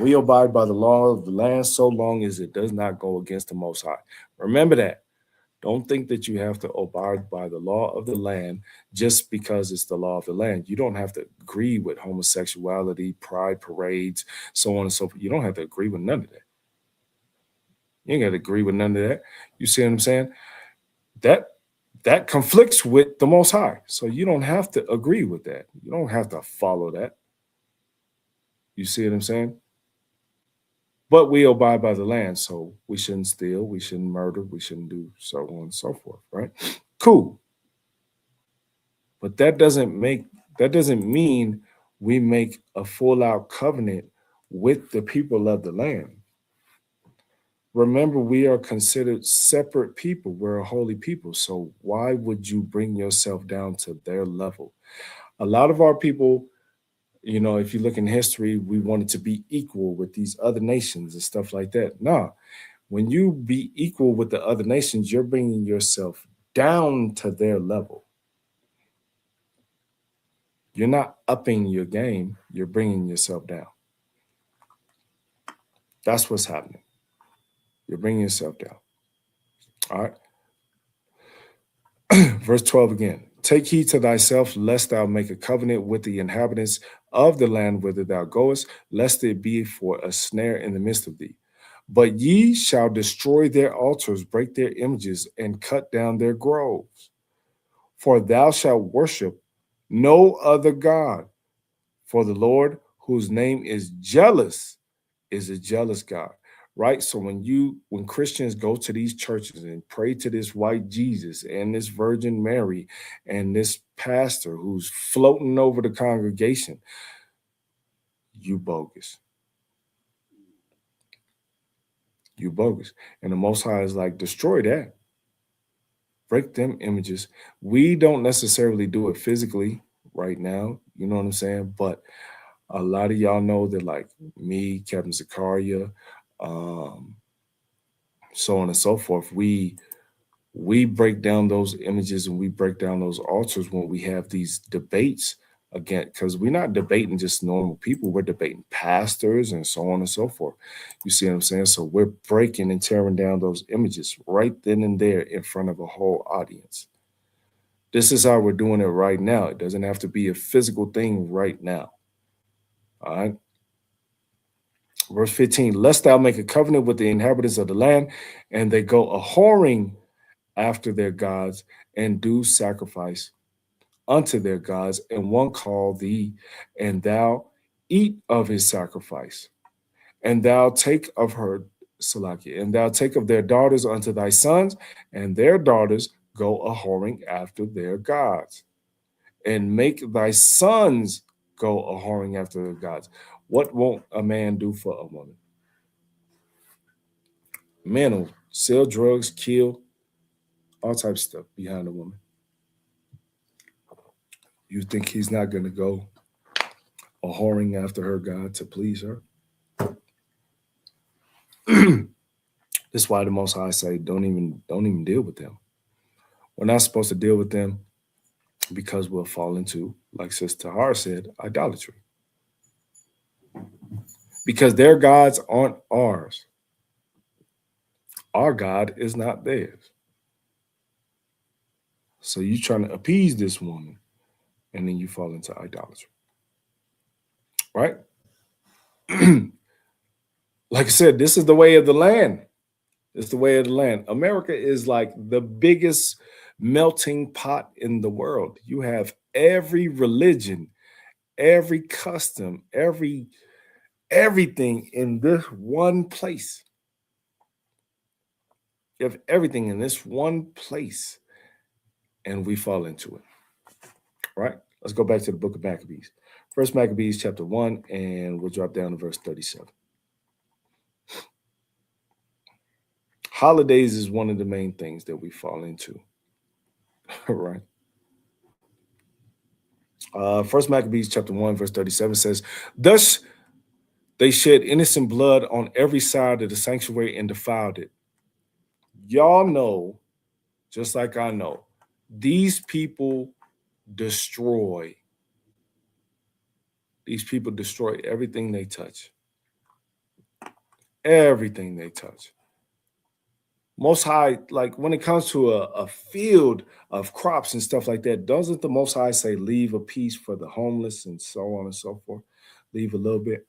We abide by the law of the land so long as it does not go against the Most High. Remember that. Don't think that you have to abide by the law of the land just because it's the law of the land. You don't have to agree with homosexuality, pride parades, so on and so forth. You don't have to agree with none of that. You ain't got to agree with none of that. You see what I'm saying? That conflicts with the Most High. So you don't have to agree with that. You don't have to follow that. You see what I'm saying? But we abide by the land, so we shouldn't steal, we shouldn't murder, we shouldn't do so on and so forth, right? Cool. But that doesn't mean we make a full-out covenant with the people of the land. Remember, we are considered separate people. We're a holy people. So why would you bring yourself down to their level? A lot of our people, you know, if you look in history, we wanted to be equal with these other nations and stuff like that. No, when you be equal with the other nations, you're bringing yourself down to their level. You're not upping your game. You're bringing yourself down. That's what's happening. You're bringing yourself down. All right. Verse 12 again. "Take heed to thyself, lest thou make a covenant with the inhabitants of the land whither thou goest, lest it be for a snare in the midst of thee. But ye shall destroy their altars, break their images, and cut down their groves. For thou shalt worship no other God. For the Lord, whose name is jealous, is a jealous God." Right? So when Christians go to these churches and pray to this white Jesus and this Virgin Mary and this pastor who's floating over the congregation, you bogus. You bogus. And the Most High is like, destroy that. Break them images. We don't necessarily do it physically right now. You know what I'm saying? But a lot of y'all know that, like me, Captain Zakaria, so on and so forth, we break down those images and we break down those altars when we have these debates again, because we're not debating just normal people, we're debating pastors and so on and so forth. You see what I'm saying? So we're breaking and tearing down those images right then and there in front of a whole audience. This is how we're doing it right now. It doesn't have to be a physical thing right now. All right. Verse 15, "Lest thou make a covenant with the inhabitants of the land, and they go a whoring after their gods, and do sacrifice unto their gods, and one call thee, and thou eat of his sacrifice, and thou take of her Salakia, and thou take of their daughters unto thy sons, and their daughters go a whoring after their gods, and make thy sons go a whoring after their gods. What won't a man do for a woman? A man will sell drugs, kill, all types of stuff behind a woman. You think he's not going to go a whoring after her God to please her? That's why the Most High say, don't even deal with them. We're not supposed to deal with them because we'll fall into, like Sister Tahar said, idolatry. Because their gods aren't ours. Our God is not theirs. So you're trying to appease this woman, and then you fall into idolatry. Right? Like I said, this is the way of the land. It's the way of the land. America is like the biggest melting pot in the world. You have every religion, every custom, everything in this one place. You have everything in this one place, and we fall into it. Right? Let's go back to the book of Maccabees. First Maccabees chapter 1, and we'll drop down to verse 37. Holidays is one of the main things that we fall into. Right? First Maccabees chapter 1, verse 37 says, thus they shed innocent blood on every side of the sanctuary and defiled it. Y'all know, just like I know, these people destroy. These people destroy everything they touch. Everything they touch. Most High, like when it comes to a field of crops and stuff like that, doesn't the Most High say leave a piece for the homeless and so on and so forth? Leave a little bit.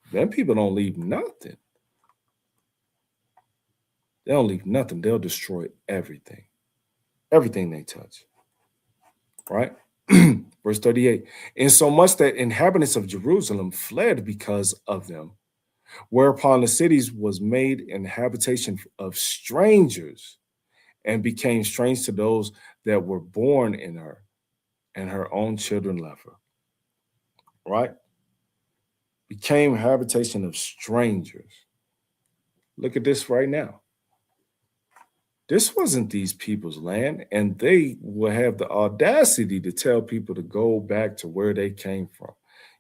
Them people don't leave nothing. They don't leave nothing. They'll destroy everything. Everything they touch. Right? Verse 38. Insomuch that inhabitants of Jerusalem fled because of them, whereupon the cities was made an habitation of strangers, and became strange to those that were born in her, and her own children left her. Right? Became habitation of strangers. Look at this right now. This wasn't these people's land, and they will have the audacity to tell people to go back to where they came from.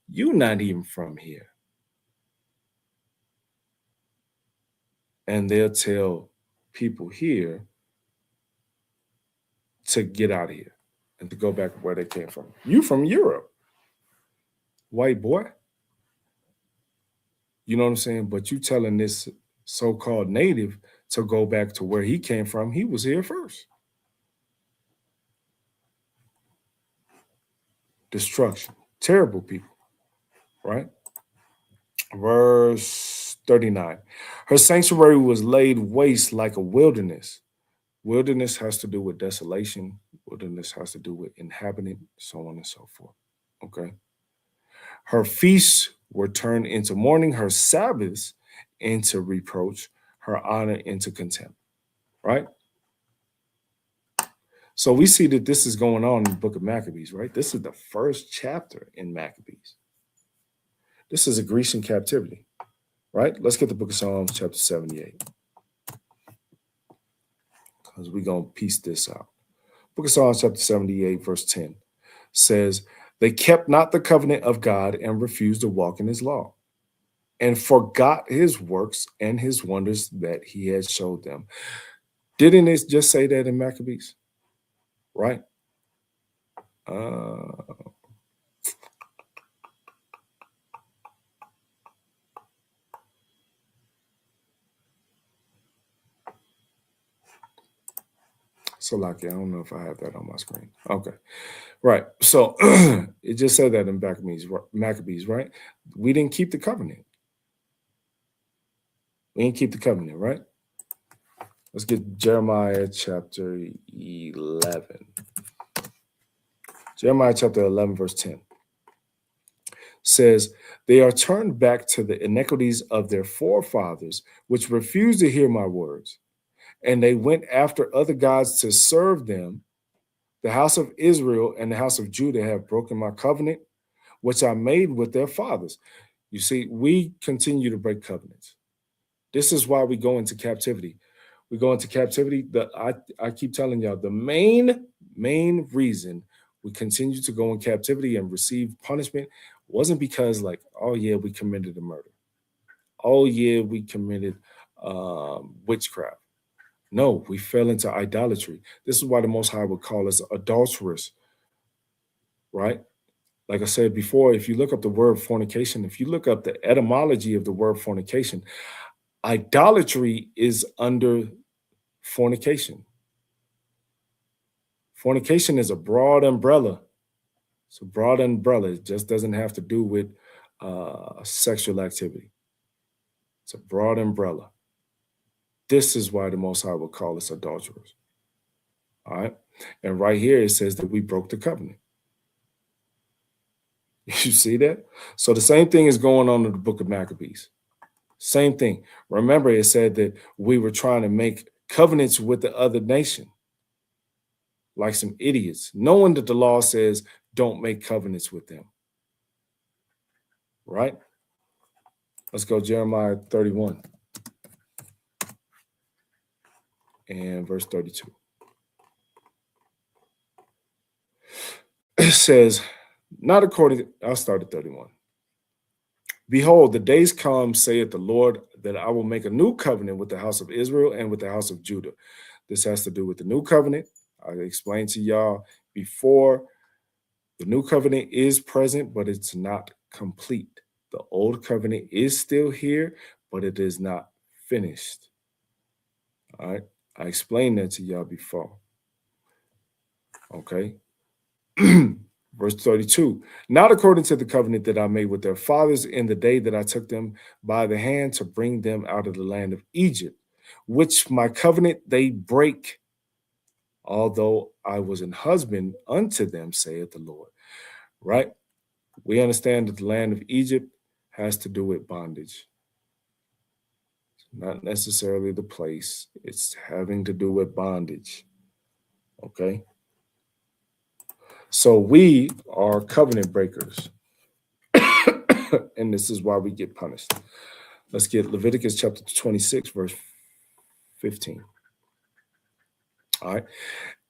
You're not even from here. And they'll tell people here to get out of here and to go back where they came from. You from Europe, white boy. You know what I'm saying? But you telling this so-called native to go back to where he came from. He was here first. Destruction. Terrible people. Right? Verse 39. Her sanctuary was laid waste like a wilderness. Wilderness has to do with desolation. Wilderness has to do with inhabitant, so on and so forth. Okay. Her feasts were turned into mourning, her Sabbaths into reproach, her honor into contempt. Right? So we see that this is going on in the book of Maccabees, right? This is the first chapter in Maccabees. This is a Grecian captivity, right? Let's get the book of Psalms, chapter 78. Because we're going to piece this out. Book of Psalms, chapter 78, verse 10 says, they kept not the covenant of God and refused to walk in his law, and forgot his works and his wonders that he had showed them. Didn't it just say that in Maccabees? Right? So lucky. I don't know if I have that on my screen. Okay. Right. So it just said that in Maccabees, right? We didn't keep the covenant. We didn't keep the covenant, right? Let's get Jeremiah chapter 11. Jeremiah chapter 11, verse 10 says, they are turned back to the iniquities of their forefathers, which refused to hear my words. And they went after other gods to serve them. The house of Israel and the house of Judah have broken my covenant, which I made with their fathers. You see, we continue to break covenants. This is why we go into captivity. We go into captivity. I keep telling y'all, the main reason we continue to go in captivity and receive punishment wasn't because like, oh yeah, we committed a murder. Oh yeah, we committed witchcraft. No, we fell into idolatry. This is why the Most High would call us adulterers, right? Like I said before, if you look up the word fornication, if you look up the etymology of the word fornication, idolatry is under fornication. Fornication is a broad umbrella. It's a broad umbrella. It just doesn't have to do with sexual activity. It's a broad umbrella. This is why the Most High will call us adulterers. All right. And right here, it says that we broke the covenant. You see that? So the same thing is going on in the book of Maccabees. Same thing. Remember, it said that we were trying to make covenants with the other nation, like some idiots, knowing that the law says don't make covenants with them. Right? Let's go Jeremiah 31 and verse 32. It says, not according, I'll start at 31. Behold, the days come, saith the Lord, that I will make a new covenant with the house of Israel and with the house of Judah. This has to do with the new covenant. I explained to y'all before, the new covenant is present, but it's not complete. The old covenant is still here, but it is not finished. All right. I explained that to y'all before. Okay. Verse 32, not according to the covenant that I made with their fathers in the day that I took them by the hand to bring them out of the land of Egypt, which my covenant they break, although I was an husband unto them, saith the Lord. Right? We understand that the land of Egypt has to do with bondage. It's not necessarily the place. It's having to do with bondage. Okay? So we are covenant breakers. And this is why we get punished. Let's get Leviticus chapter 26, verse 15. All right.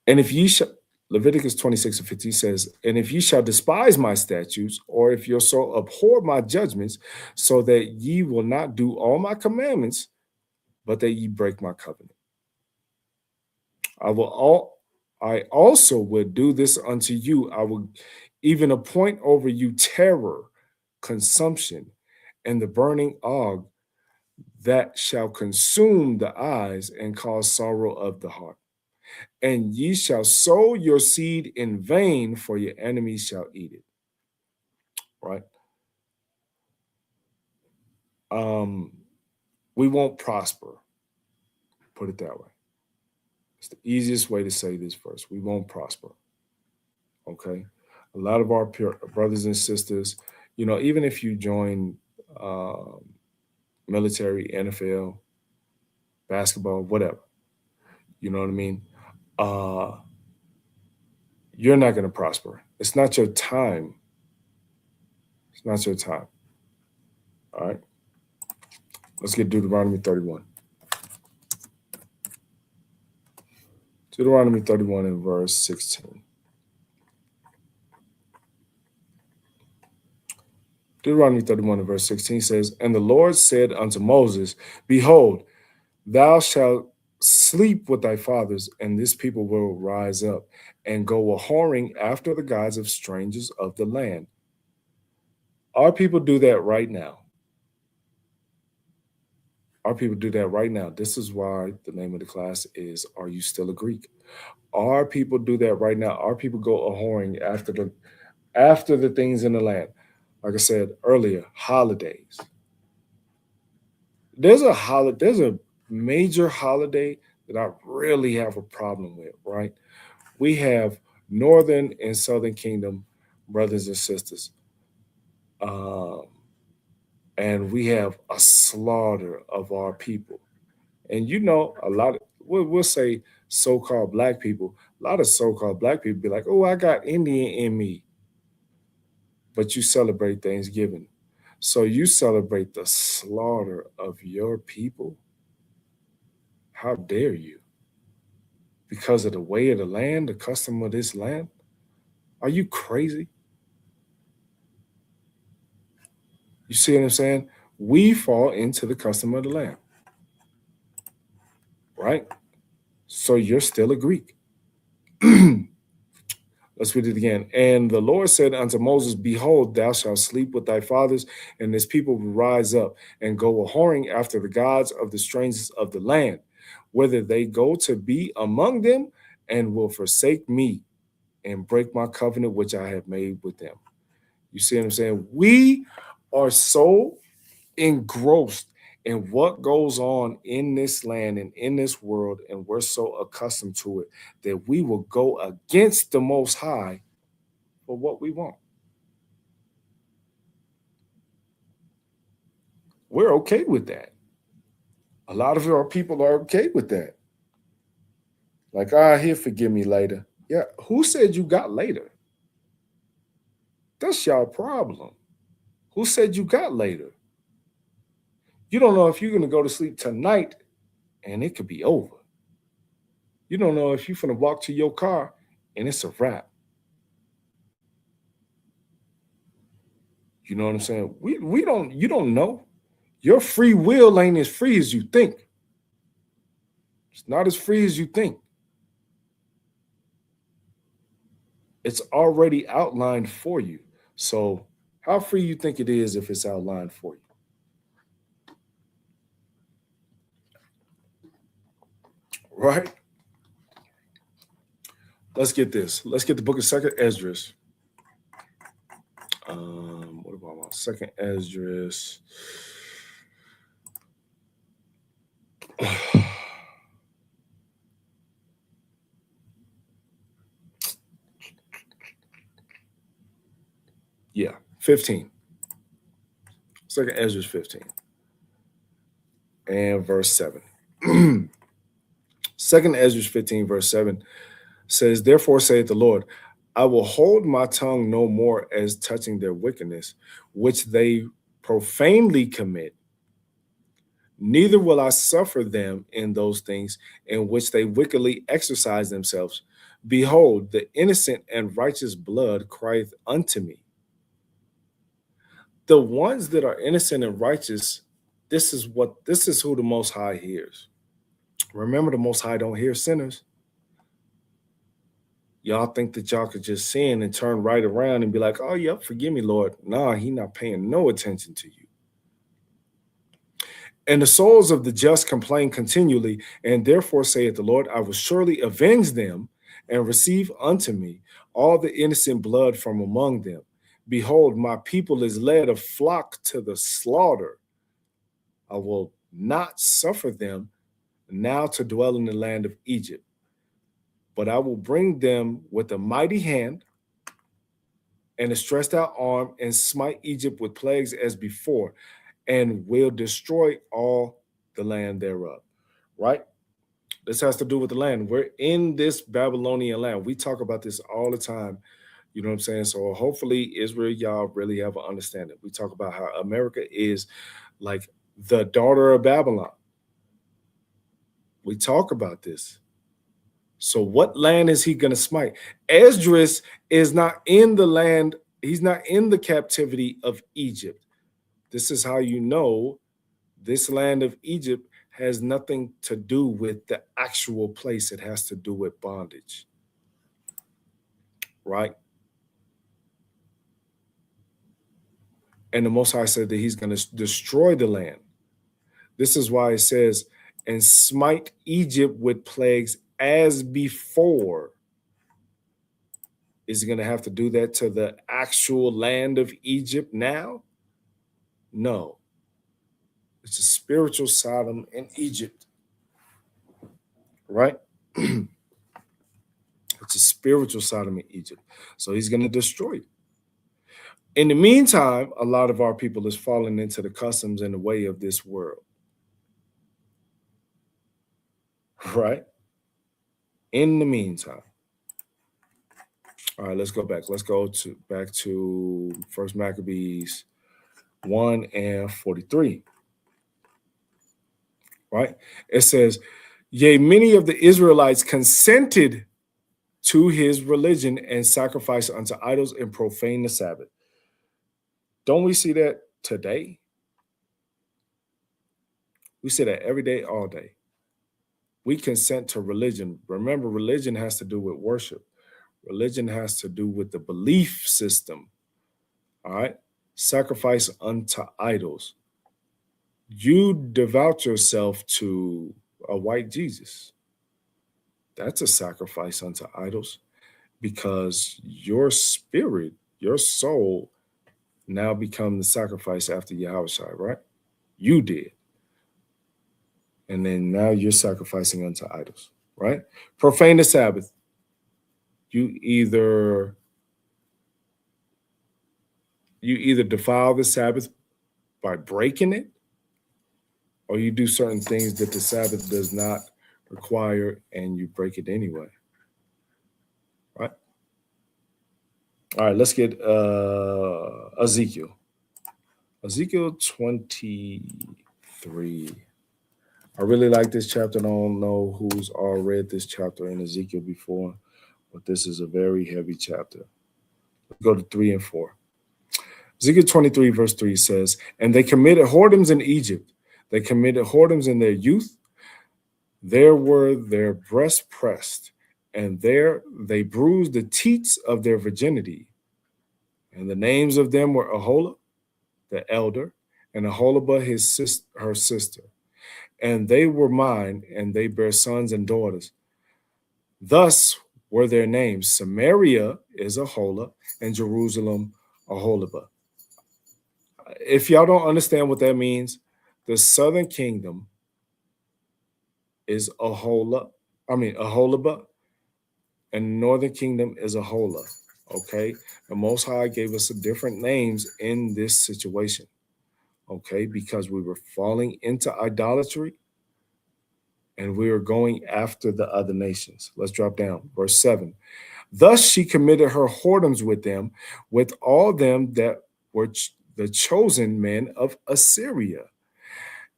And if ye shall, Leviticus 26 and 15 says, and if ye shall despise my statutes, or if your soul abhor my judgments, so that ye will not do all my commandments, but that ye break my covenant. I also would do this unto you. I will even appoint over you terror, consumption, and the burning og that shall consume the eyes and cause sorrow of the heart. And ye shall sow your seed in vain, for your enemies shall eat it. Right? We won't prosper. Put it that way. It's the easiest way to say this verse. We won't prosper. Okay? A lot of our brothers and sisters, you know, even if you join military, NFL, basketball, whatever, you know what I mean? You're not going to prosper. It's not your time. It's not your time. All right? Let's get Deuteronomy 31. Deuteronomy 31 and verse 16. Deuteronomy 31 and verse 16 says, and the Lord said unto Moses, behold, thou shalt sleep with thy fathers, and this people will rise up and go a-whoring after the gods of strangers of the land. Our people do that right now. Our people do that right now. This is why the name of the class is, Are You Still a Greek? Our people do that right now. Our people go a-whoring after the things in the land. Like I said earlier, holidays. There's a major holiday that I really have a problem with, right? We have Northern and Southern Kingdom brothers and sisters. And we have a slaughter of our people. And you know, a lot of, we'll say so called black people, a lot of so called black people be like, oh, I got Indian in me. But you celebrate Thanksgiving. So you celebrate the slaughter of your people? How dare you? Because of the way of the land, the custom of this land? Are you crazy? You see what I'm saying? We fall into the custom of the land. Right? So you're still a Greek. Let's read it again. And the Lord said unto Moses, behold, thou shalt sleep with thy fathers, and this people will rise up and go a whoring after the gods of the strangers of the land, whether they go to be among them, and will forsake me and break my covenant which I have made with them. You see what I'm saying? We are so engrossed in what goes on in this land and in this world, and we're so accustomed to it that we will go against the Most High for what we want. We're okay with that. A lot of our people are okay with that. Like, he'll forgive me later. Yeah, who said you got later? That's y'all problem. Who said you got later? You don't know if you're going to go to sleep tonight and it could be over. You don't know if you're going to walk to your car and it's a wrap. You know what I'm saying? You don't know. Your free will ain't as free as you think. It's not as free as you think. It's already outlined for you. So how free you think it is if it's outlined for you? Right? Let's get this. Let's get the book of 2nd Esdras. What about my 2nd Esdras? Yeah, 15. 2nd Esdras 15. And verse 7. 2nd Esdras 15, verse 7 says, therefore saith the Lord, I will hold my tongue no more as touching their wickedness, which they profanely commit. Neither will I suffer them in those things in which they wickedly exercise themselves. Behold, the innocent and righteous blood crieth unto me. The ones that are innocent and righteous, this is who the Most High hears. Remember, the Most High don't hear sinners. Y'all think that y'all could just sin and turn right around and be like, oh, yep, forgive me, Lord. Nah, he not paying no attention to you. And the souls of the just complain continually, and therefore saith the Lord, I will surely avenge them and receive unto me all the innocent blood from among them. Behold, my people is led a flock to the slaughter. I will not suffer them now to dwell in the land of Egypt, but I will bring them with a mighty hand and a stretched out arm and smite Egypt with plagues as before, and will destroy all the land thereof. Right? This has to do with the land. We're in this Babylonian land. We talk about this all the time. You know what I'm saying? So hopefully Israel, y'all really have an understanding. We talk about how America is like the daughter of Babylon. We talk about this. So what land is he going to smite? Esdras is not in the land. He's not in the captivity of Egypt. This is how you know this land of Egypt has nothing to do with the actual place. It has to do with bondage. Right? And the Most High said that he's going to destroy the land. This is why it says, and smite Egypt with plagues as before. Is he going to have to do that to the actual land of Egypt now? No. It's a spiritual Sodom in Egypt. right? It's a spiritual Sodom and Egypt. So he's going to destroy it. In the meantime, a lot of our people is falling into the customs and the way of this world, right? In the meantime. All right, let's go back. Let's go back to First Maccabees 1:43. Right? It says, yea, many of the Israelites consented to his religion and sacrificed unto idols and profaned the Sabbath. Don't we see that today? We see that every day, all day. We consent to religion. Remember, religion has to do with worship. Religion has to do with the belief system. All right? Sacrifice unto idols. You devout yourself to a white Jesus. That's a sacrifice unto idols, because your spirit, your soul now become the sacrifice after Yahushua, right? You did. And then now you're sacrificing unto idols, right? Profane the Sabbath. You either defile the Sabbath by breaking it, or you do certain things that the Sabbath does not require and you break it anyway, right? All right, let's get Ezekiel. Ezekiel 23. I really like this chapter. I don't know who's all read this chapter in Ezekiel before, but this is a very heavy chapter. Let's go to 3 and 4. Ezekiel 23 verse 3 says, and they committed whoredoms in Egypt. They committed whoredoms in their youth. There were their breasts pressed, and there they bruised the teats of their virginity. And the names of them were Aholah, the elder, and Aholibah, her sister. And they were mine, and they bare sons and daughters. Thus were their names. Samaria is Aholah, and Jerusalem, Aholibah. If y'all don't understand what that means, the southern kingdom is Aholibah, and the northern kingdom is Aholah. Okay, the Most High gave us different names in this situation. Okay, because we were falling into idolatry and we were going after the other nations. Let's drop down. Verse 7. Thus she committed her whoredoms with them, with all them that were the chosen men of Assyria,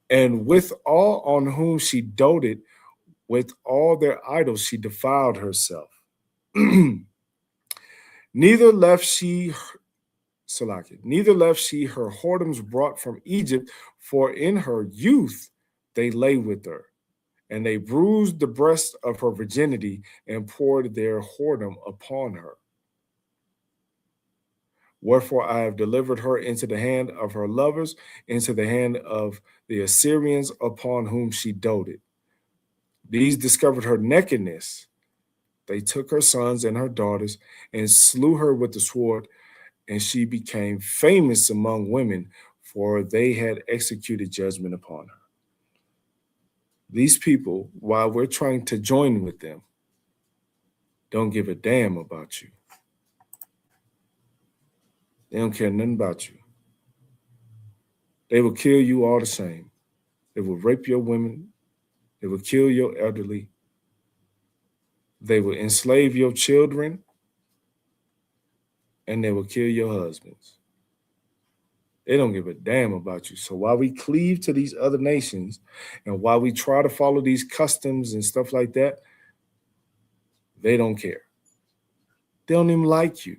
and with all on whom she doted, with all their idols she defiled herself. Neither left she her whoredoms brought from Egypt, for in her youth they lay with her, and they bruised the breast of her virginity and poured their whoredom upon her. Wherefore I have delivered her into the hand of her lovers, into the hand of the Assyrians upon whom she doted. These discovered her nakedness. They took her sons and her daughters and slew her with the sword, and she became famous among women, for they had executed judgment upon her. These people, while we're trying to join with them, don't give a damn about you. They don't care nothing about you. They will kill you all the same. They will rape your women. They will kill your elderly. They will enslave your children. And they will kill your husbands. They don't give a damn about you. So while we cleave to these other nations and while we try to follow these customs and stuff like that, they don't care. They don't even like you.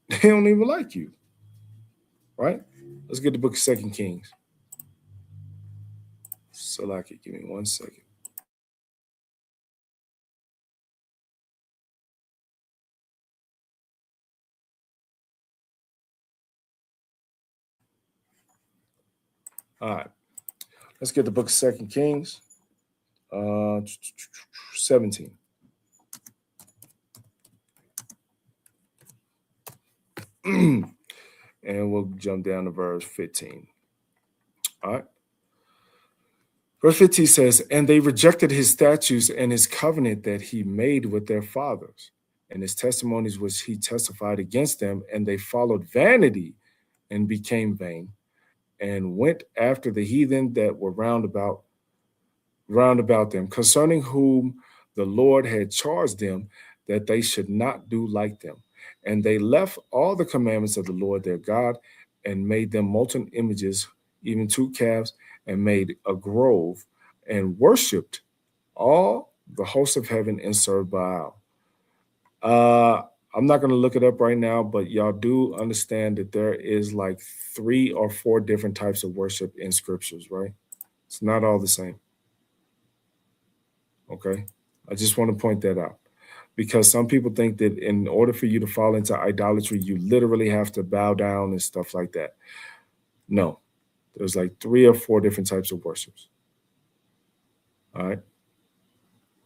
They don't even like you. Right? Let's get the book of 2 Kings. Salaki, give me 1 second. All right. Let's get the book of 2 Kings. 17. And we'll jump down to verse 15. All right. Verse 15 says, and they rejected his statutes and his covenant that he made with their fathers, and his testimonies which he testified against them, and they followed vanity and became vain, and went after the heathen that were round about them, concerning whom the Lord had charged them that they should not do like them. And they left all the commandments of the Lord their God, and made them molten images, even 2 calves, and made a grove, and worshipped all the hosts of heaven, and served Baal. I'm not going to look it up right now, but y'all do understand that there is like 3 or 4 different types of worship in scriptures, right? It's not all the same. Okay. I just want to point that out, because some people think that in order for you to fall into idolatry, you literally have to bow down and stuff like that. No, there's like 3 or 4 different types of worships. All right.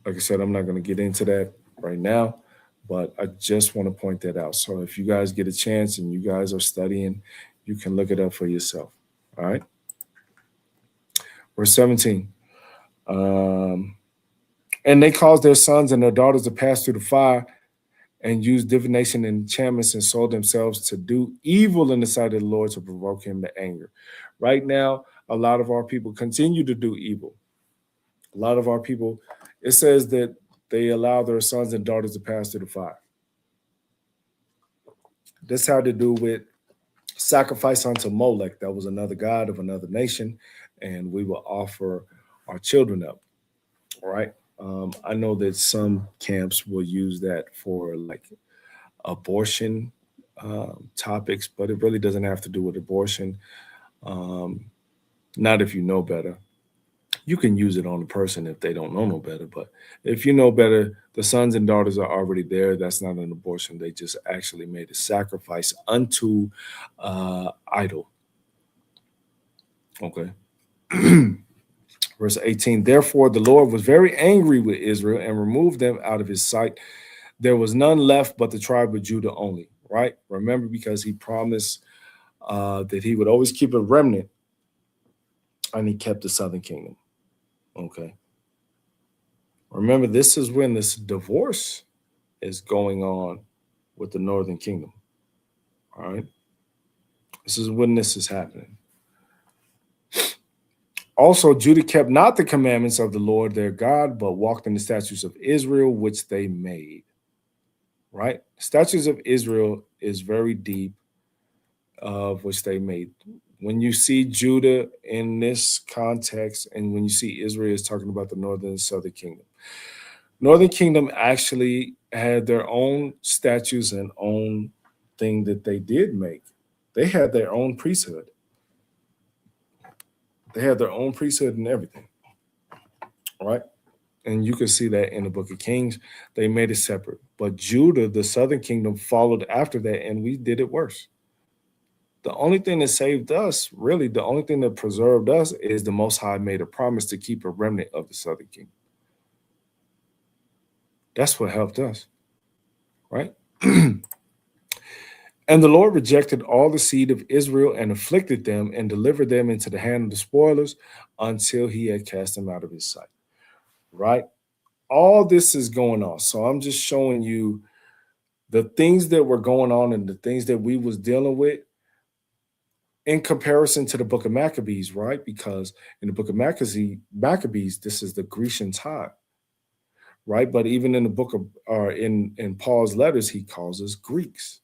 Like I said, I'm not going to get into that right now, but I just want to point that out. So if you guys get a chance and you guys are studying, you can look it up for yourself. All right. Verse 17. And they caused their sons and their daughters to pass through the fire, and used divination and enchantments, and sold themselves to do evil in the sight of the Lord, to provoke him to anger. Right now, a lot of our people continue to do evil. A lot of our people, it says that they allow their sons and daughters to pass through the fire. This had to do with sacrifice unto Molech. That was another god of another nation, and we will offer our children up. All right. I know that some camps will use that for like abortion topics, but it really doesn't have to do with abortion. Not if you know better. You can use it on a person if they don't know no better, but if you know better, the sons and daughters are already there. That's not an abortion. They just actually made a sacrifice unto idol. Okay. Verse 18, therefore the Lord was very angry with Israel and removed them out of his sight. There was none left but the tribe of Judah only, right? Remember, because he promised that he would always keep a remnant, and he kept the southern kingdom. Okay. Remember, this is when this divorce is going on with the northern kingdom. All right. This is when this is happening. Also, Judah kept not the commandments of the Lord their God, but walked in the statutes of Israel, which they made. Right? Statutes of Israel is very deep, of which they made. When you see Judah in this context, and when you see Israel is talking about the northern and southern kingdom, northern kingdom actually had their own statutes and own thing that they did make. They had their own priesthood. They had their own priesthood and everything, all right? And you can see that in the book of Kings. They made it separate. But Judah, the southern kingdom, followed after that, and we did it worse. The only thing that saved us, really, the only thing that preserved us is the Most High made a promise to keep a remnant of the southern kingdom. That's what helped us, right? And the Lord rejected all the seed of Israel and afflicted them and delivered them into the hand of the spoilers until he had cast them out of his sight. Right? All this is going on. So I'm just showing you the things that were going on and the things that we was dealing with in comparison to the book of Maccabees, right? Because in the book of Maccabees, this is the Grecian time, right? But even in the book of, in Paul's letters, he calls us Greeks.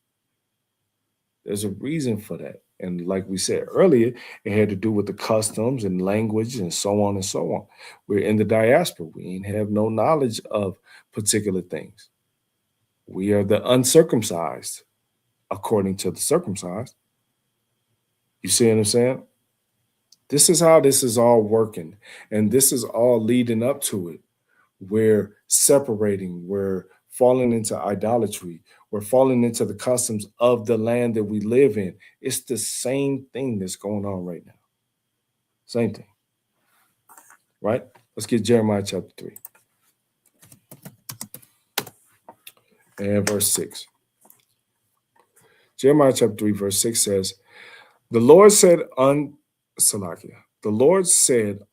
There's a reason for that. And like we said earlier, it had to do with the customs and language and so on and so on. We're in the diaspora. We ain't have no knowledge of particular things. We are the uncircumcised, according to the circumcised. You see what I'm saying? This is how this is all working. And this is all leading up to it. We're separating. We're falling into idolatry. We're falling into the customs of the land that we live in. It's the same thing that's going on right now. Same thing. Right? Let's get Jeremiah chapter 3. And verse 6. Jeremiah chapter 3, verse 6 says, the Lord said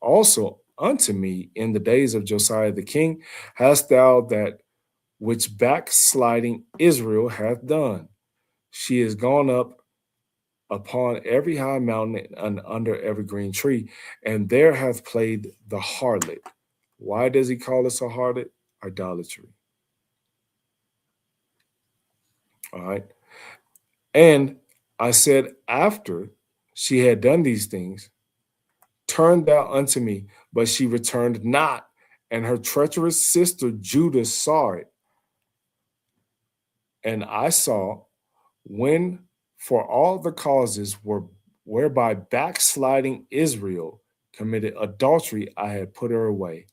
also unto me in the days of Josiah the king, hast thou that which backsliding Israel hath done. She is gone up upon every high mountain and under every green tree, and there hath played the harlot. Why does he call us a harlot? Idolatry. All right. And I said, after she had done these things, turn thou unto me, but she returned not, and her treacherous sister Judah saw it. And I saw, when for all the causes were whereby backsliding Israel committed adultery, I had put her away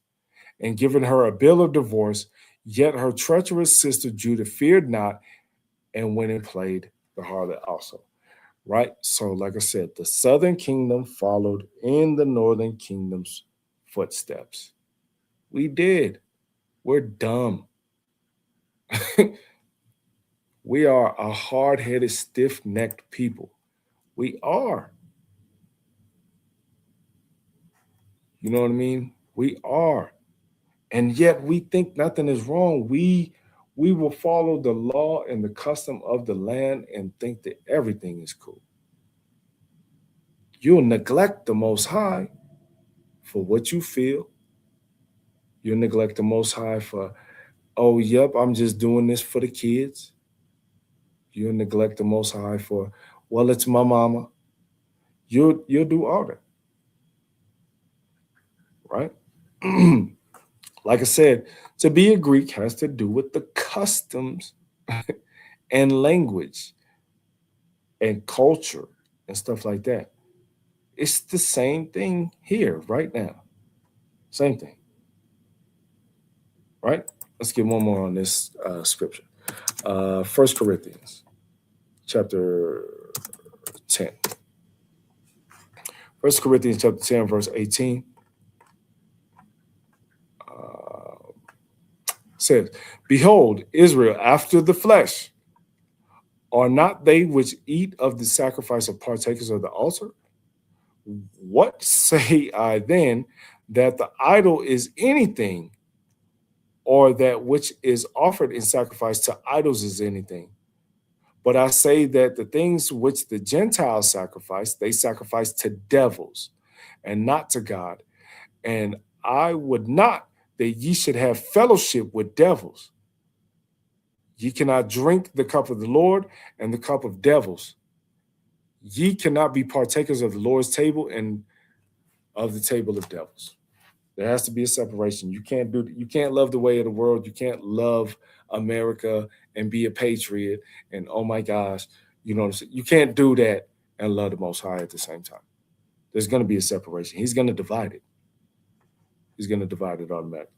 and given her a bill of divorce. Yet her treacherous sister Judah feared not, and went and played the harlot also. Right? So, like I said, the southern kingdom followed in the northern kingdom's footsteps. We did. We're dumb. We are a hard-headed, stiff-necked people. We are. You know what I mean? We are. And yet we think nothing is wrong. We will follow the law and the custom of the land and think that everything is cool. You'll neglect the Most High for what you feel. You'll neglect the Most High for, oh, yep, I'm just doing this for the kids. You'll neglect the Most High for, well, it's my mama. You'll do all that. Right? Like I said, to be a Greek has to do with the customs and language and culture and stuff like that. It's the same thing here right now. Same thing. Right? Let's get one more on this scripture. 1 Corinthians chapter 10. 1 Corinthians chapter 10, verse 18. Says, behold, Israel after the flesh, are not they which eat of the sacrifice of partakers of the altar? What say I then, that the idol is anything, or that which is offered in sacrifice to idols is anything? But I say that the things which the Gentiles sacrifice, they sacrifice to devils and not to God. And I would not that ye should have fellowship with devils. Ye cannot drink the cup of the Lord and the cup of devils. Ye cannot be partakers of the Lord's table and of the table of devils. There has to be a separation. You can't love the way of the world. You can't love America and be a patriot. And oh my gosh, you know what I'm saying? You can't do that and love the Most High at the same time. There's going to be a separation. He's going to divide it. He's going to divide it automatically.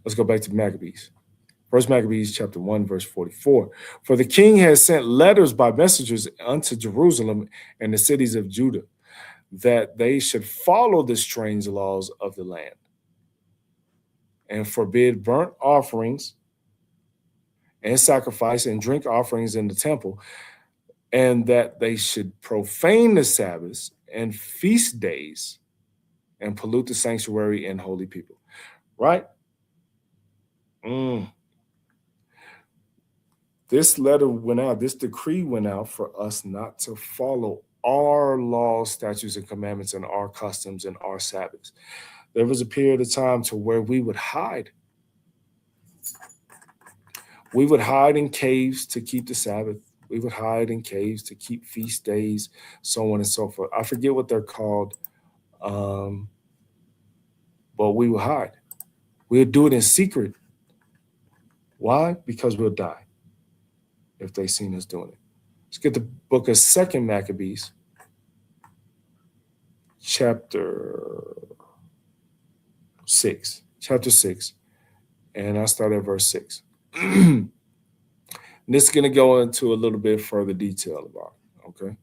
Let's go back to Maccabees. First Maccabees chapter 1, verse 44. For the king has sent letters by messengers unto Jerusalem and the cities of Judah, that they should follow the strange laws of the land and forbid burnt offerings and sacrifice and drink offerings in the temple, and that they should profane the Sabbaths and feast days and pollute the sanctuary and holy people. Right? This letter went out, this decree went out for us not to follow our laws, statutes, and commandments and our customs and our Sabbaths. There was a period of time to where we would hide. We would hide in caves to keep the Sabbath. We would hide in caves to keep feast days, so on and so forth. I forget what they're called, but we would hide. We'll do it in secret. Why? Because we'll die if they seen us doing it. Let's get the book of 2 Maccabees, chapter 6, and I'll start at verse 6. This is going to go into a little bit further detail about it, okay?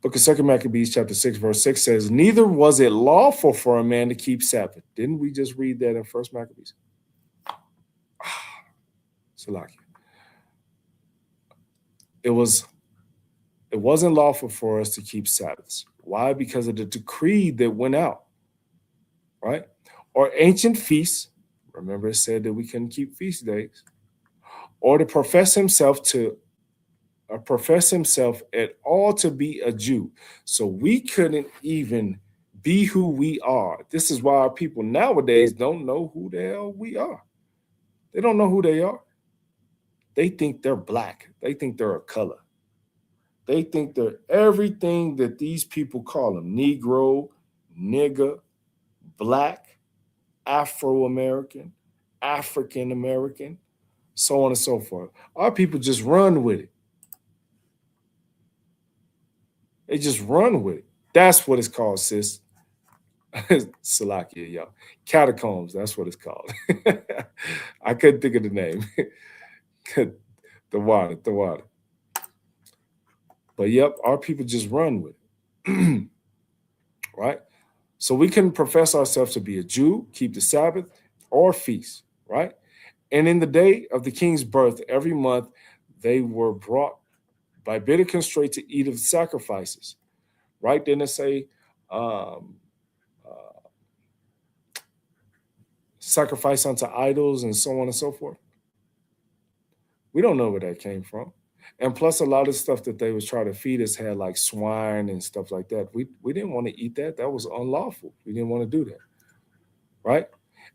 Book of 2 Maccabees, chapter 6, verse 6 says, neither was it lawful for a man to keep Sabbath. Didn't we just read that in 1 Maccabees? Salakia. It wasn't lawful for us to keep Sabbaths. Why? Because of the decree that went out. right? Or ancient feasts. Remember, it said that we couldn't keep feast days, or to profess himself at all to be a Jew. So we couldn't even be who we are. This is why our people nowadays don't know who the hell we are. They don't know who they are. They think they're black. They think they're a color. They think they're everything that these people call them: Negro, nigger, black, Afro-American, African-American, so on and so forth. Our people just run with it. They just run with it. That's what it's called, sis. Salakia, y'all. Catacombs, that's what it's called. I couldn't think of the name. The water. But yep, our people just run with it. Right? So we can profess ourselves to be a Jew, keep the Sabbath, or feast, right? And in the day of the king's birth, every month they were brought by bitter constraint to eat of the sacrifices, right? Then they say, sacrifice unto idols and so on and so forth. We don't know where that came from. And plus, a lot of stuff that they was trying to feed us had like swine and stuff like that. We didn't want to eat that. That was unlawful. We didn't want to do that, right?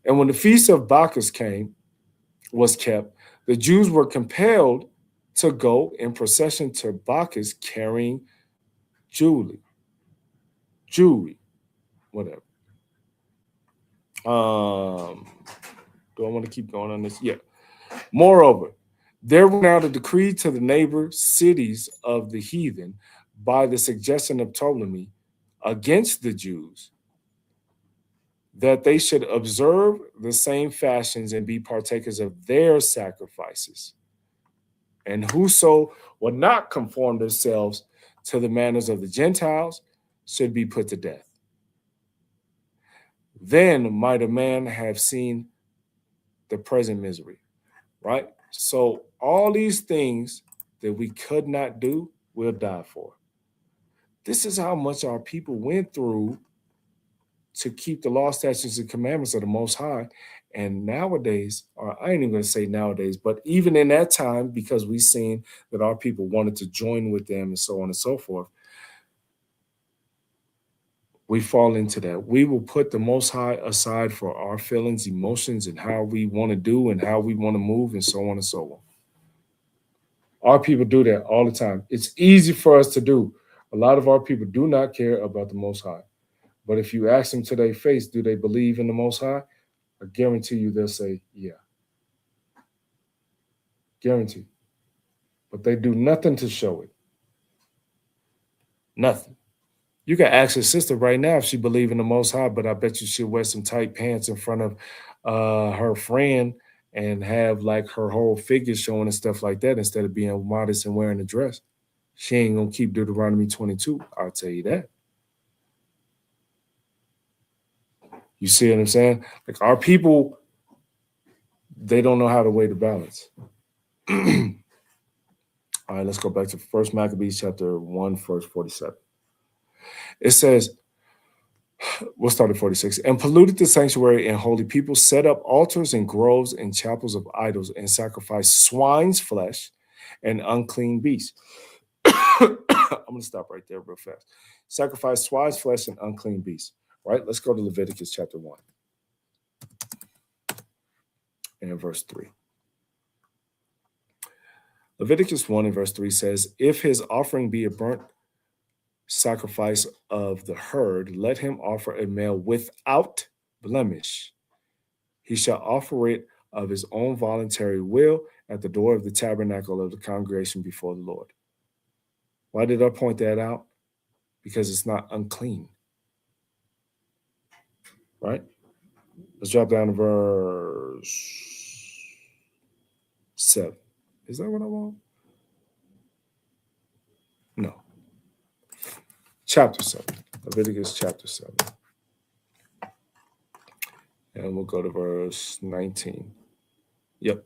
And when the feast of Bacchus was kept, the Jews were compelled to go in procession to Bacchus carrying jewelry, whatever. Do I want to keep going on this? Yeah. Moreover, there went out a decree to the neighbor cities of the heathen by the suggestion of Ptolemy against the Jews, that they should observe the same fashions and be partakers of their sacrifices. And whoso would not conform themselves to the manners of the Gentiles should be put to death. Then might a man have seen the present misery, right? So all these things that we could not do, we'll die for. This is how much our people went through to keep the law, statutes, and commandments of the Most High. And nowadays, or I ain't even going to say nowadays, but even in that time, because we seen that our people wanted to join with them and so on and so forth, we fall into that. We will put the Most High aside for our feelings, emotions, and how we want to do and how we want to move and so on and so on. Our people do that all the time. It's easy for us to do. A lot of our people do not care about the Most High. But if you ask them to their face, do they believe in the Most High? I guarantee you they'll say, yeah. Guarantee. But they do nothing to show it. Nothing. You can ask your sister right now if she believes in the Most High, but I bet you she'll wear some tight pants in front of her friend and have like her whole figure showing and stuff like that instead of being modest and wearing a dress. She ain't going to keep Deuteronomy 22. I'll tell you that. You see what I'm saying? Like our people, they don't know how to weigh the balance. All right, let's go back to 1 Maccabees chapter 1, verse 47. It says, we'll start at 46. And polluted the sanctuary and holy people, set up altars and groves and chapels of idols, and sacrificed swine's flesh and unclean beasts. I'm going to stop right there real fast. Sacrifice swine's flesh and unclean beasts. Right? Let's go to Leviticus chapter 1 and verse 3. Leviticus 1 and verse 3 says, if his offering be a burnt sacrifice of the herd, let him offer a male without blemish. He shall offer it of his own voluntary will at the door of the tabernacle of the congregation before the Lord. Why did I point that out? Because it's not unclean. Right? Let's drop down to verse 7. Is that what I want? No. Chapter 7. Leviticus chapter 7. And we'll go to verse 19. Yep.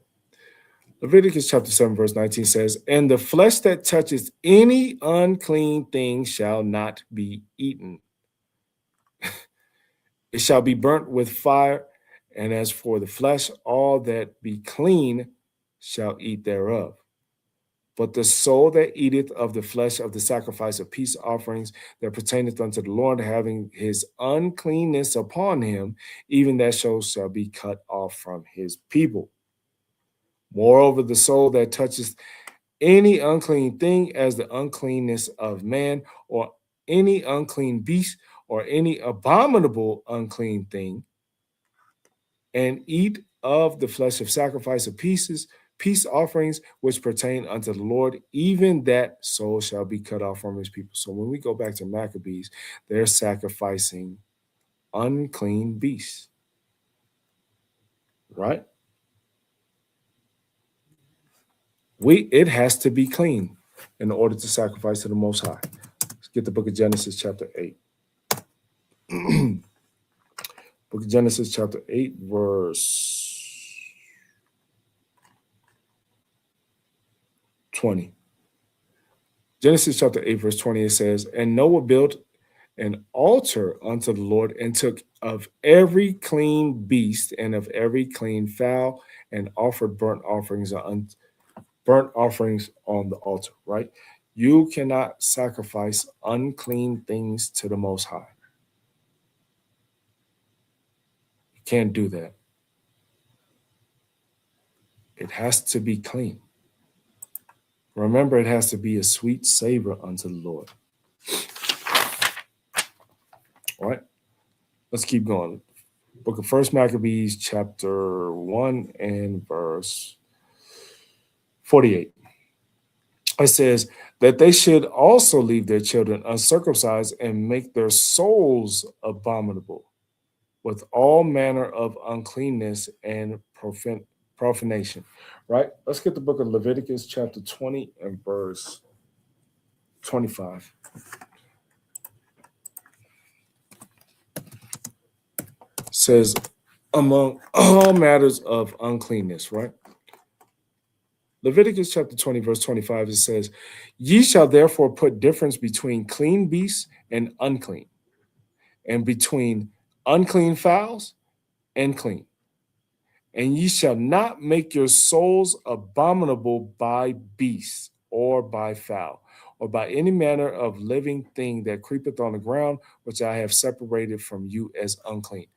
Leviticus chapter 7, verse 19 says, and the flesh that touches any unclean thing shall not be eaten. It shall be burnt with fire, and as for the flesh, all that be clean shall eat thereof. But the soul that eateth of the flesh of the sacrifice of peace offerings that pertaineth unto the Lord, having his uncleanness upon him, even that soul shall be cut off from his people. Moreover, the soul that touches any unclean thing, as the uncleanness of man, or any unclean beast, or any abominable unclean thing, and eat of the flesh of sacrifice of peace offerings which pertain unto the Lord, even that soul shall be cut off from his people. So when we go back to Maccabees, they're sacrificing unclean beasts, right? It has to be clean in order to sacrifice to the Most High. Let's get the book of Genesis chapter 8. Book of Genesis chapter 8, verse 20. Genesis chapter 8, verse 20, it says, And Noah built an altar unto the Lord, and took of every clean beast and of every clean fowl, and offered burnt offerings on the altar, right? You cannot sacrifice unclean things to the Most High. You can't do that. It has to be clean. Remember, it has to be a sweet savor unto the Lord. All right, let's keep going. Book of First Maccabees, chapter 1 and verse 48. It says that they should also leave their children uncircumcised and make their souls abominable with all manner of uncleanness and profanation. Right? Let's get the book of Leviticus, chapter 20 and verse 25. Says, among all matters of uncleanness, right? Leviticus chapter 20, verse 25, it says, Ye shall therefore put difference between clean beasts and unclean, and between unclean fowls and clean. And ye shall not make your souls abominable by beasts, or by fowl, or by any manner of living thing that creepeth on the ground, which I have separated from you as unclean.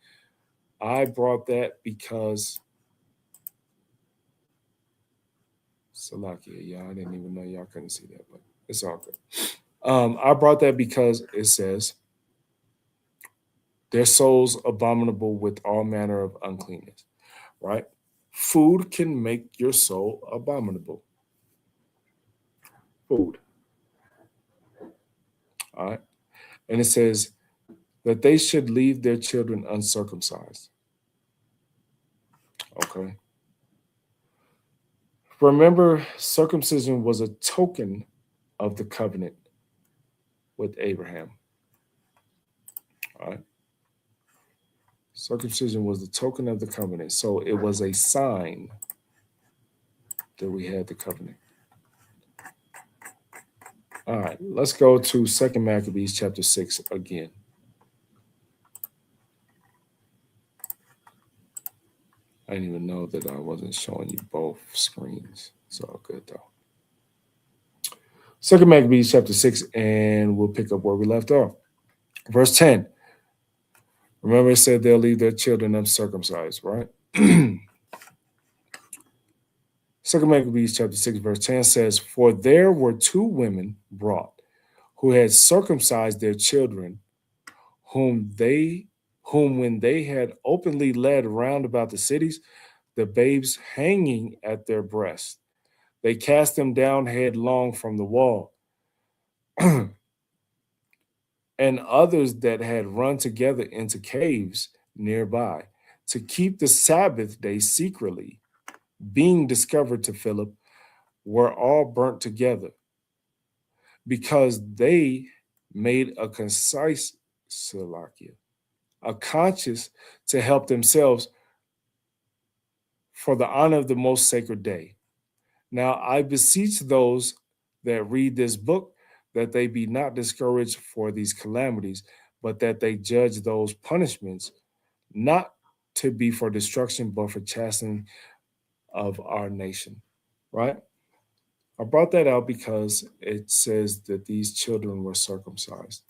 I brought that because Salakia, yeah, I didn't even know y'all couldn't see that, but it's all good. I brought that because it says, their souls abominable with all manner of uncleanness, right? Food can make your soul abominable. Food. All right. And it says that they should leave their children uncircumcised. Okay. Remember, circumcision was a token of the covenant with Abraham. All right. Circumcision was the token of the covenant. So it was a sign that we had the covenant. All right, let's go to 2 Maccabees chapter 6 again. I didn't even know that I wasn't showing you both screens. It's all good though. 2 Maccabees chapter 6, and we'll pick up where we left off. Verse 10. Remember, it said they'll leave their children uncircumcised, right? 2 Maccabees chapter 6, verse 10 says, For there were two women brought who had circumcised their children, whom when they had openly led round about the cities, the babes hanging at their breasts, they cast them down headlong from the wall. And others that had run together into caves nearby to keep the Sabbath day secretly, being discovered to Philip, were all burnt together, because they made a concise Salakia, a conscience to help themselves for the honor of the most sacred day. Now I beseech those that read this book that they be not discouraged for these calamities, but that they judge those punishments not to be for destruction, but for chastening of our nation. Right? I brought that out because it says that these children were circumcised.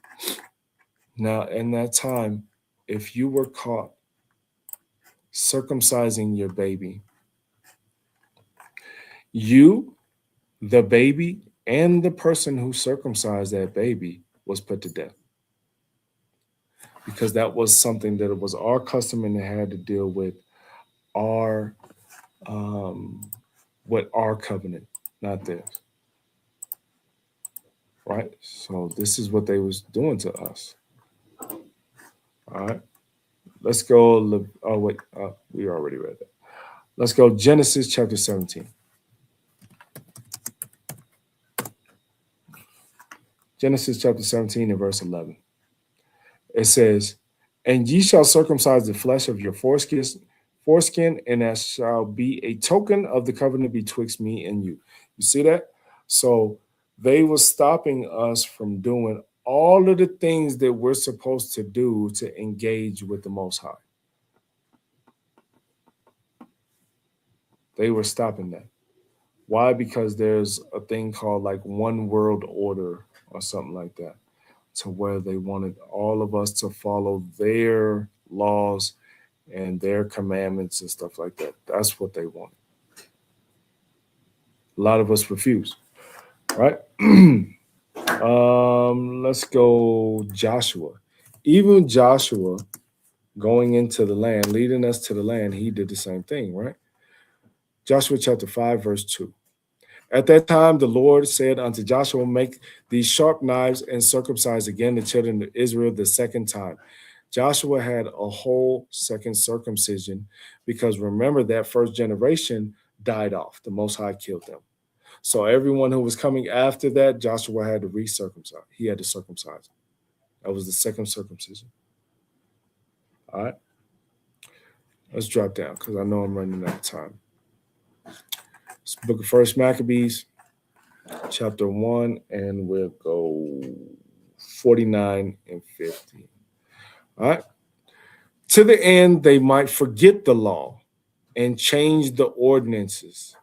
Now, in that time, if you were caught circumcising your baby, you, the baby, and the person who circumcised that baby was put to death. Because that was something that it was our custom and it had to deal with our covenant, not theirs. Right? So this is what they was doing to us. All right. Let's go. Oh, wait. We already read that. Let's go Genesis chapter 17. Genesis chapter 17 and verse 11. It says, "And ye shall circumcise the flesh of your foreskin, and that shall be a token of the covenant betwixt me and you." You see that? So they were stopping us from doing all of the things that we're supposed to do to engage with the Most High. They were stopping that. Why? Because there's a thing called like one world order or something like that, to where they wanted all of us to follow their laws and their commandments and stuff like that. That's what they wanted. A lot of us refuse. Right? Let's go Joshua. Even Joshua going into the land, leading us to the land, he did the same thing, right? Joshua chapter 5, verse 2. "At that time, the Lord said unto Joshua, Make these sharp knives and circumcise again the children of Israel the second time." Joshua had a whole second circumcision because remember that first generation died off. The Most High killed them. So everyone who was coming after that, Joshua had to recircumcise. He had to circumcise. That was the second circumcision. All right. Let's drop down because I know I'm running out of time. It's the book of First Maccabees, chapter 1, and we'll go 49 and 50. All right. "To the end they might forget the law and change the ordinances.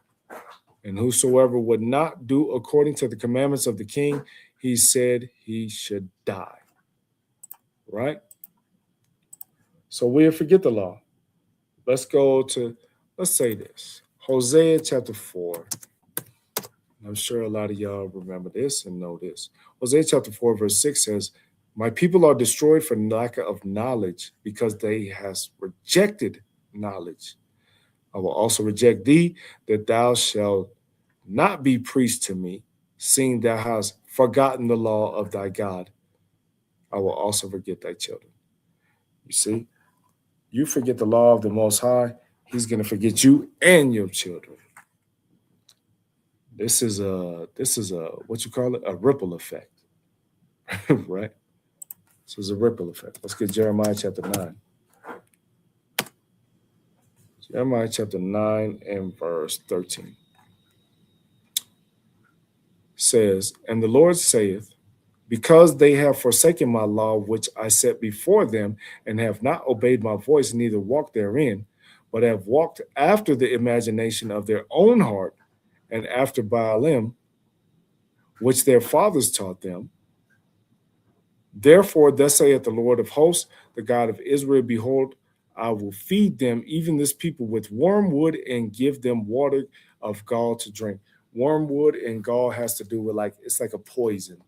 And whosoever would not do according to the commandments of the king, he said he should die." Right? So we'll forget the law. Let's say this. Hosea chapter 4. I'm sure a lot of y'all remember this and know this. Hosea chapter 4, verse 6 says, "My people are destroyed for lack of knowledge, because they has rejected knowledge. I will also reject thee, that thou shalt not be priest to me, seeing thou hast forgotten the law of thy God. I will also forget thy children." You see, you forget the law of the Most High, he's going to forget you and your children. This is a what you call it? A ripple effect. Right? This is a ripple effect. Let's get Jeremiah chapter 9. Jeremiah chapter 9 and verse 13. Says, "And the Lord saith, because they have forsaken my law, which I set before them, and have not obeyed my voice, neither walked therein, but have walked after the imagination of their own heart, and after Baalim, which their fathers taught them. Therefore, thus saith the Lord of hosts, the God of Israel, Behold, I will feed them, even this people, with wormwood, and give them water of gall to drink." Wormwood and gall has to do with it's like a poison.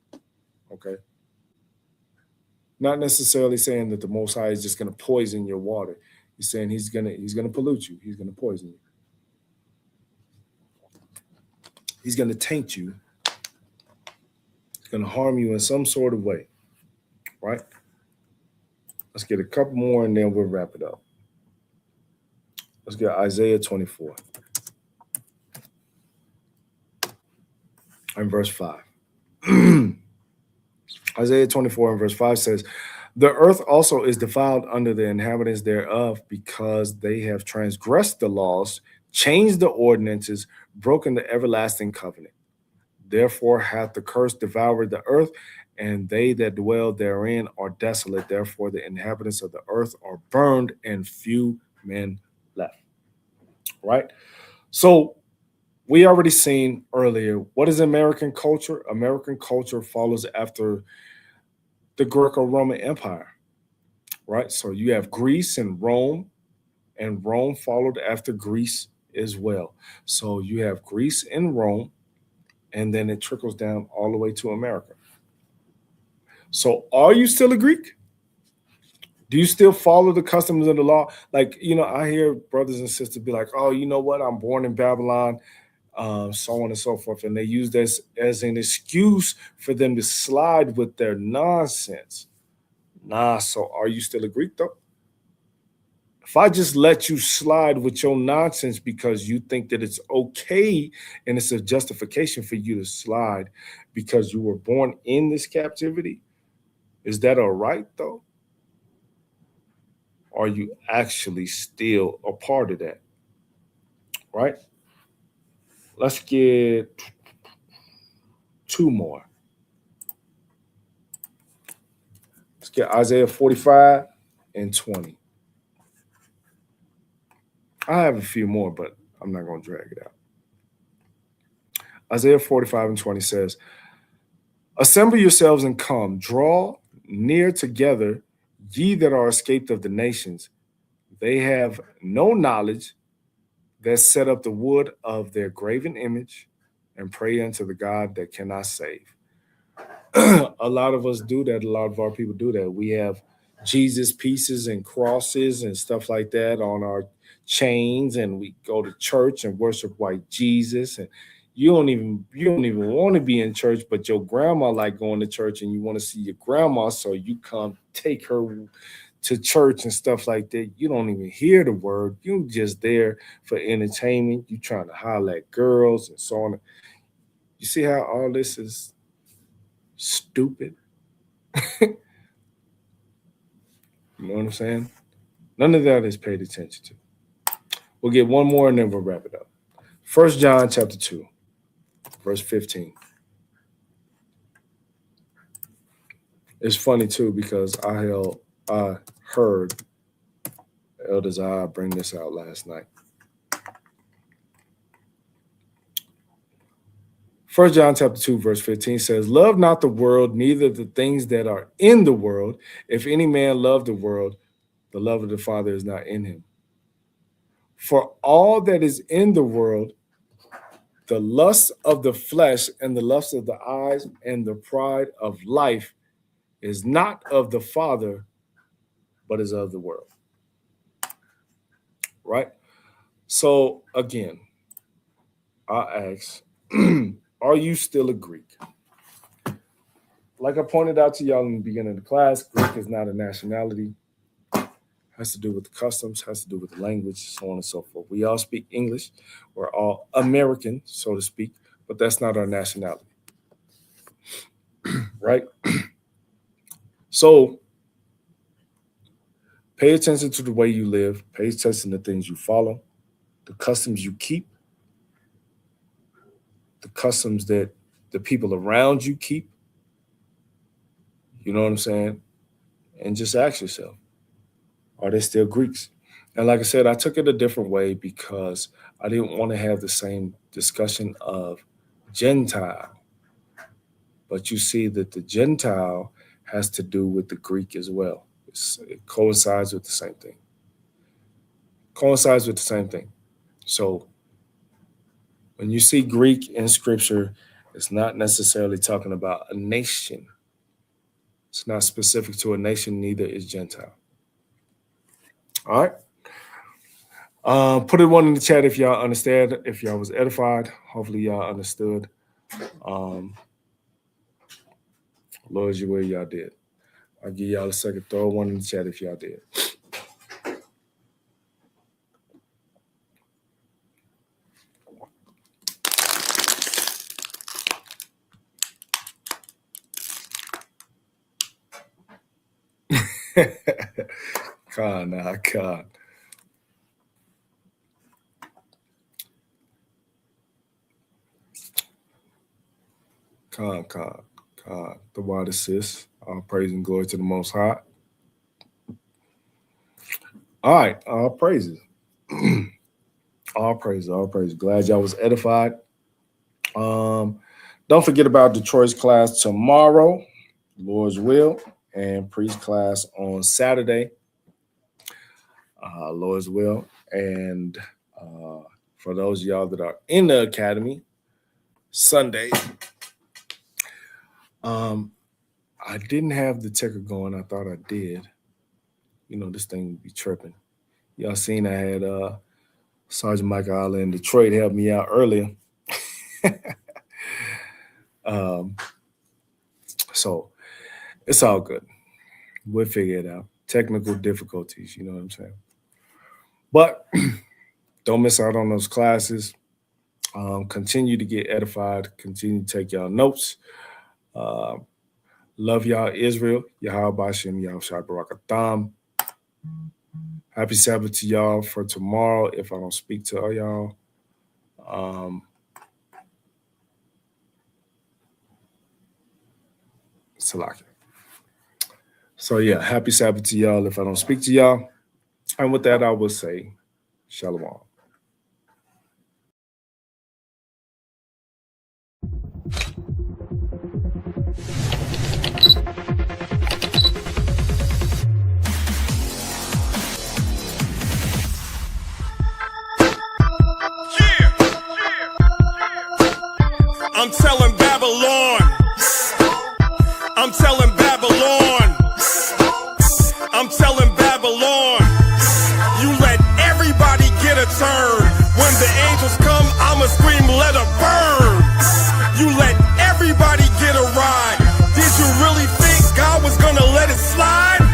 Okay. Not necessarily saying that the Most High is just going to poison your water. He's saying he's gonna pollute you. He's gonna poison you. He's gonna taint you. He's gonna harm you in some sort of way. Right? Let's get a couple more and then we'll wrap it up. Let's get Isaiah 24 and verse 5. Isaiah 24 and verse 5 says, "The earth also is defiled under the inhabitants thereof, because they have transgressed the laws, changed the ordinances, broken the everlasting covenant. Therefore hath the curse devoured the earth, and they that dwell therein are desolate. Therefore, the inhabitants of the earth are burned, and few men left. Right? So, we already seen earlier what is American culture? American culture follows after the Greco-Roman Empire, right? So you have Greece and Rome followed after Greece as well. So you have Greece and Rome, and then it trickles down all the way to America. So are you still a Greek? Do you still follow the customs of the law? Like, I hear brothers and sisters be like, oh, you know what? I'm born in Babylon, so on and so forth. And they use this as an excuse for them to slide with their nonsense. Nah, so are you still a Greek though? If I just let you slide with your nonsense because you think that it's okay and it's a justification for you to slide because you were born in this captivity, is that all right though? Are you actually still a part of that? Right? Let's get 2 more. Let's get Isaiah 45 and 20. I have a few more, but I'm not going to drag it out. Isaiah 45 and 20 says, assemble yourselves and come, draw near together, ye that are escaped of the nations. They have no knowledge that set up the wood of their graven image and pray unto the God that cannot save. A lot of us do that. A lot of our people do that. We have Jesus pieces and crosses and stuff like that on our chains, and we go to church and worship white Jesus. And you don't even want to be in church, but your grandma like going to church, and you want to see your grandma, so you come take her to church and stuff like that. You don't even hear the word. You just there for entertainment. You trying to holler at girls and so on. You see how all this is stupid? You know what I'm saying? None of that is paid attention to. We'll get one more and then we'll wrap it up. 1 John chapter 2, verse 15. It's funny too because I heard Elder Zah bring this out last night. 1 John chapter 2, verse 15 says, love not the world, neither the things that are in the world. If any man love the world, the love of the Father is not in him. For all that is in the world, the lust of the flesh and the lust of the eyes and the pride of life is not of the Father, but is of the world. Right? So again, I ask, are you still a Greek? Like I pointed out to y'all in the beginning of the class, Greek is not a nationality. Has to do with the customs, has to do with the language, so on and so forth. We all speak English. We're all American, so to speak, but that's not our nationality. Right? So pay attention to the way you live, pay attention to the things you follow, the customs you keep, the customs that the people around you keep. You know what I'm saying? And just ask yourself, are they still Greeks? And like I said, I took it a different way because I didn't want to have the same discussion of Gentile. But you see that the Gentile has to do with the Greek as well. It coincides with the same thing. So when you see Greek in scripture, it's not necessarily talking about a nation. It's not specific to a nation, neither is Gentile. All right. Put it one in the chat if y'all understand, if y'all was edified. Hopefully y'all understood. Lord, you way y'all did. I'll give y'all a second. Throw one in the chat if y'all did. God. Con. the wide assist. All praise and glory to the Most High. All right, all praises. All praises. Glad y'all was edified. Don't forget about Detroit's class tomorrow, Lord's will, and priest class on Saturday, Lord's will. And for those of y'all that are in the academy, Sunday. I didn't have the ticker going. I thought I did. You know, this thing would be tripping. Y'all seen I had Sergeant Michael Allen in Detroit help me out earlier. So it's all good. We'll figure it out. Technical difficulties, you know what I'm saying? But don't miss out on those classes. Continue to get edified. Continue to take y'all notes. Love y'all, Israel. Yahweh Bashem, Yahushua Barakatham. Happy Sabbath to y'all for tomorrow. If I don't speak to all y'all, Salakia. So yeah, happy Sabbath to y'all. If I don't speak to y'all, and with that, I will say, Shalom. I'm telling Babylon. I'm telling Babylon. I'm telling Babylon. You let everybody get a turn. When the angels come, I'ma scream, let her burn. You let everybody get a ride. Did you really think God was gonna let it slide?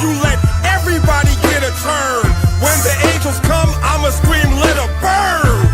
You let everybody get a turn. When the angels come, I'ma scream, let her burn.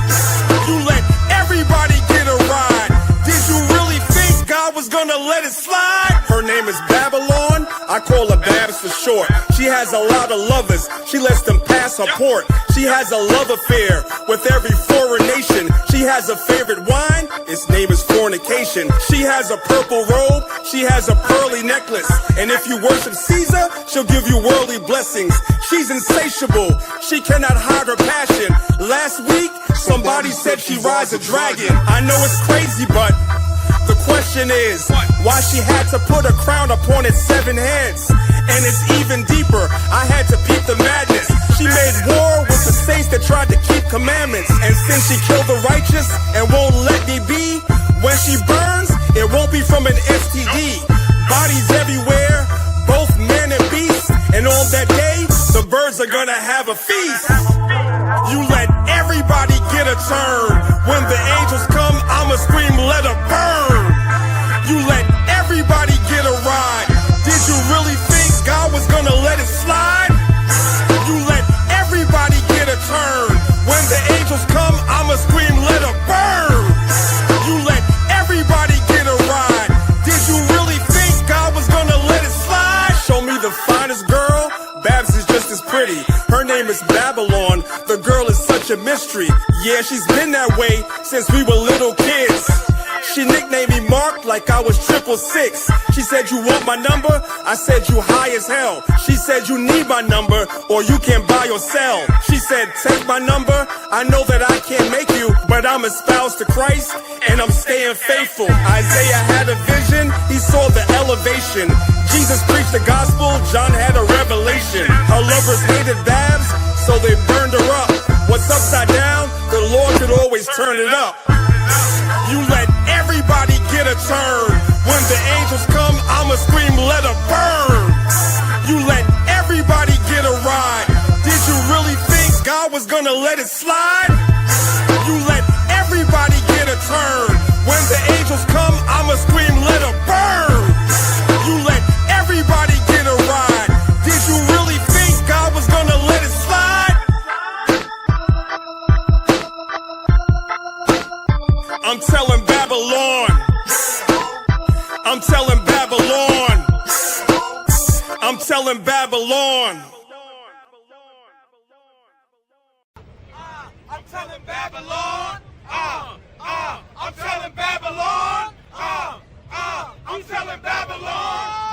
You let everybody get a ride. Did you really think God was gonna let it slide? Her name is Babylon. I call her Babs for short. She has a lot of lovers. She lets them pass her port. She has a love affair with every foreign nation. She has a favorite wine. Its name is fornication. She has a purple robe. She has a pearly necklace. And if you worship Caesar, she'll give you worldly blessings. She's insatiable. She cannot hide her passion. Last week, somebody said she rides a dragon. I know it's crazy, but the question is why she had to put a crown upon its 7 heads. And it's even deeper. I had to peep the madness. She made war with the saints that tried to keep commandments. And since she killed the righteous and won't let me be, when she burns, it won't be from an STD. Bodies everywhere, both man and beast. And on that day, the birds are gonna have a feast. You let everybody get a turn. When the angels come, I'ma scream, let her burn. You let everybody get a ride. Did you really think God was gonna let it slide? You let everybody get a turn. When the angels come, I'ma scream, let her burn. You let everybody get a ride. Did you really think God was gonna let it slide? Show me the finest girl. Babs is just as pretty. Her name is Babylon. The girl is such a mystery. Yeah, she's been that way since we were little kids. She nicknamed me Mark like I was 666. She said, you want my number? I said, you high as hell. She said, you need my number or you can't buy or sell. She said, take my number. I know that I can't make you, but I'm espoused to Christ and I'm staying faithful. Isaiah had a vision. He saw the elevation. Jesus preached the gospel. John had a revelation. Her lovers hated Babs, so they burned her up. What's upside down, the Lord could always turn it up. You let everybody get a turn. When the angels come, I'ma scream, let her burn. You let everybody get a ride. Did you really think God was gonna let it slide? You let everybody get a turn. When the angels come, I'ma scream, let her burn. You let everybody get a ride. Did you really think God was gonna let it slide? I'm telling Babylon. I'm telling Babylon. I'm telling Babylon. I'm telling Babylon. I'm telling Babylon. I'm telling Babylon.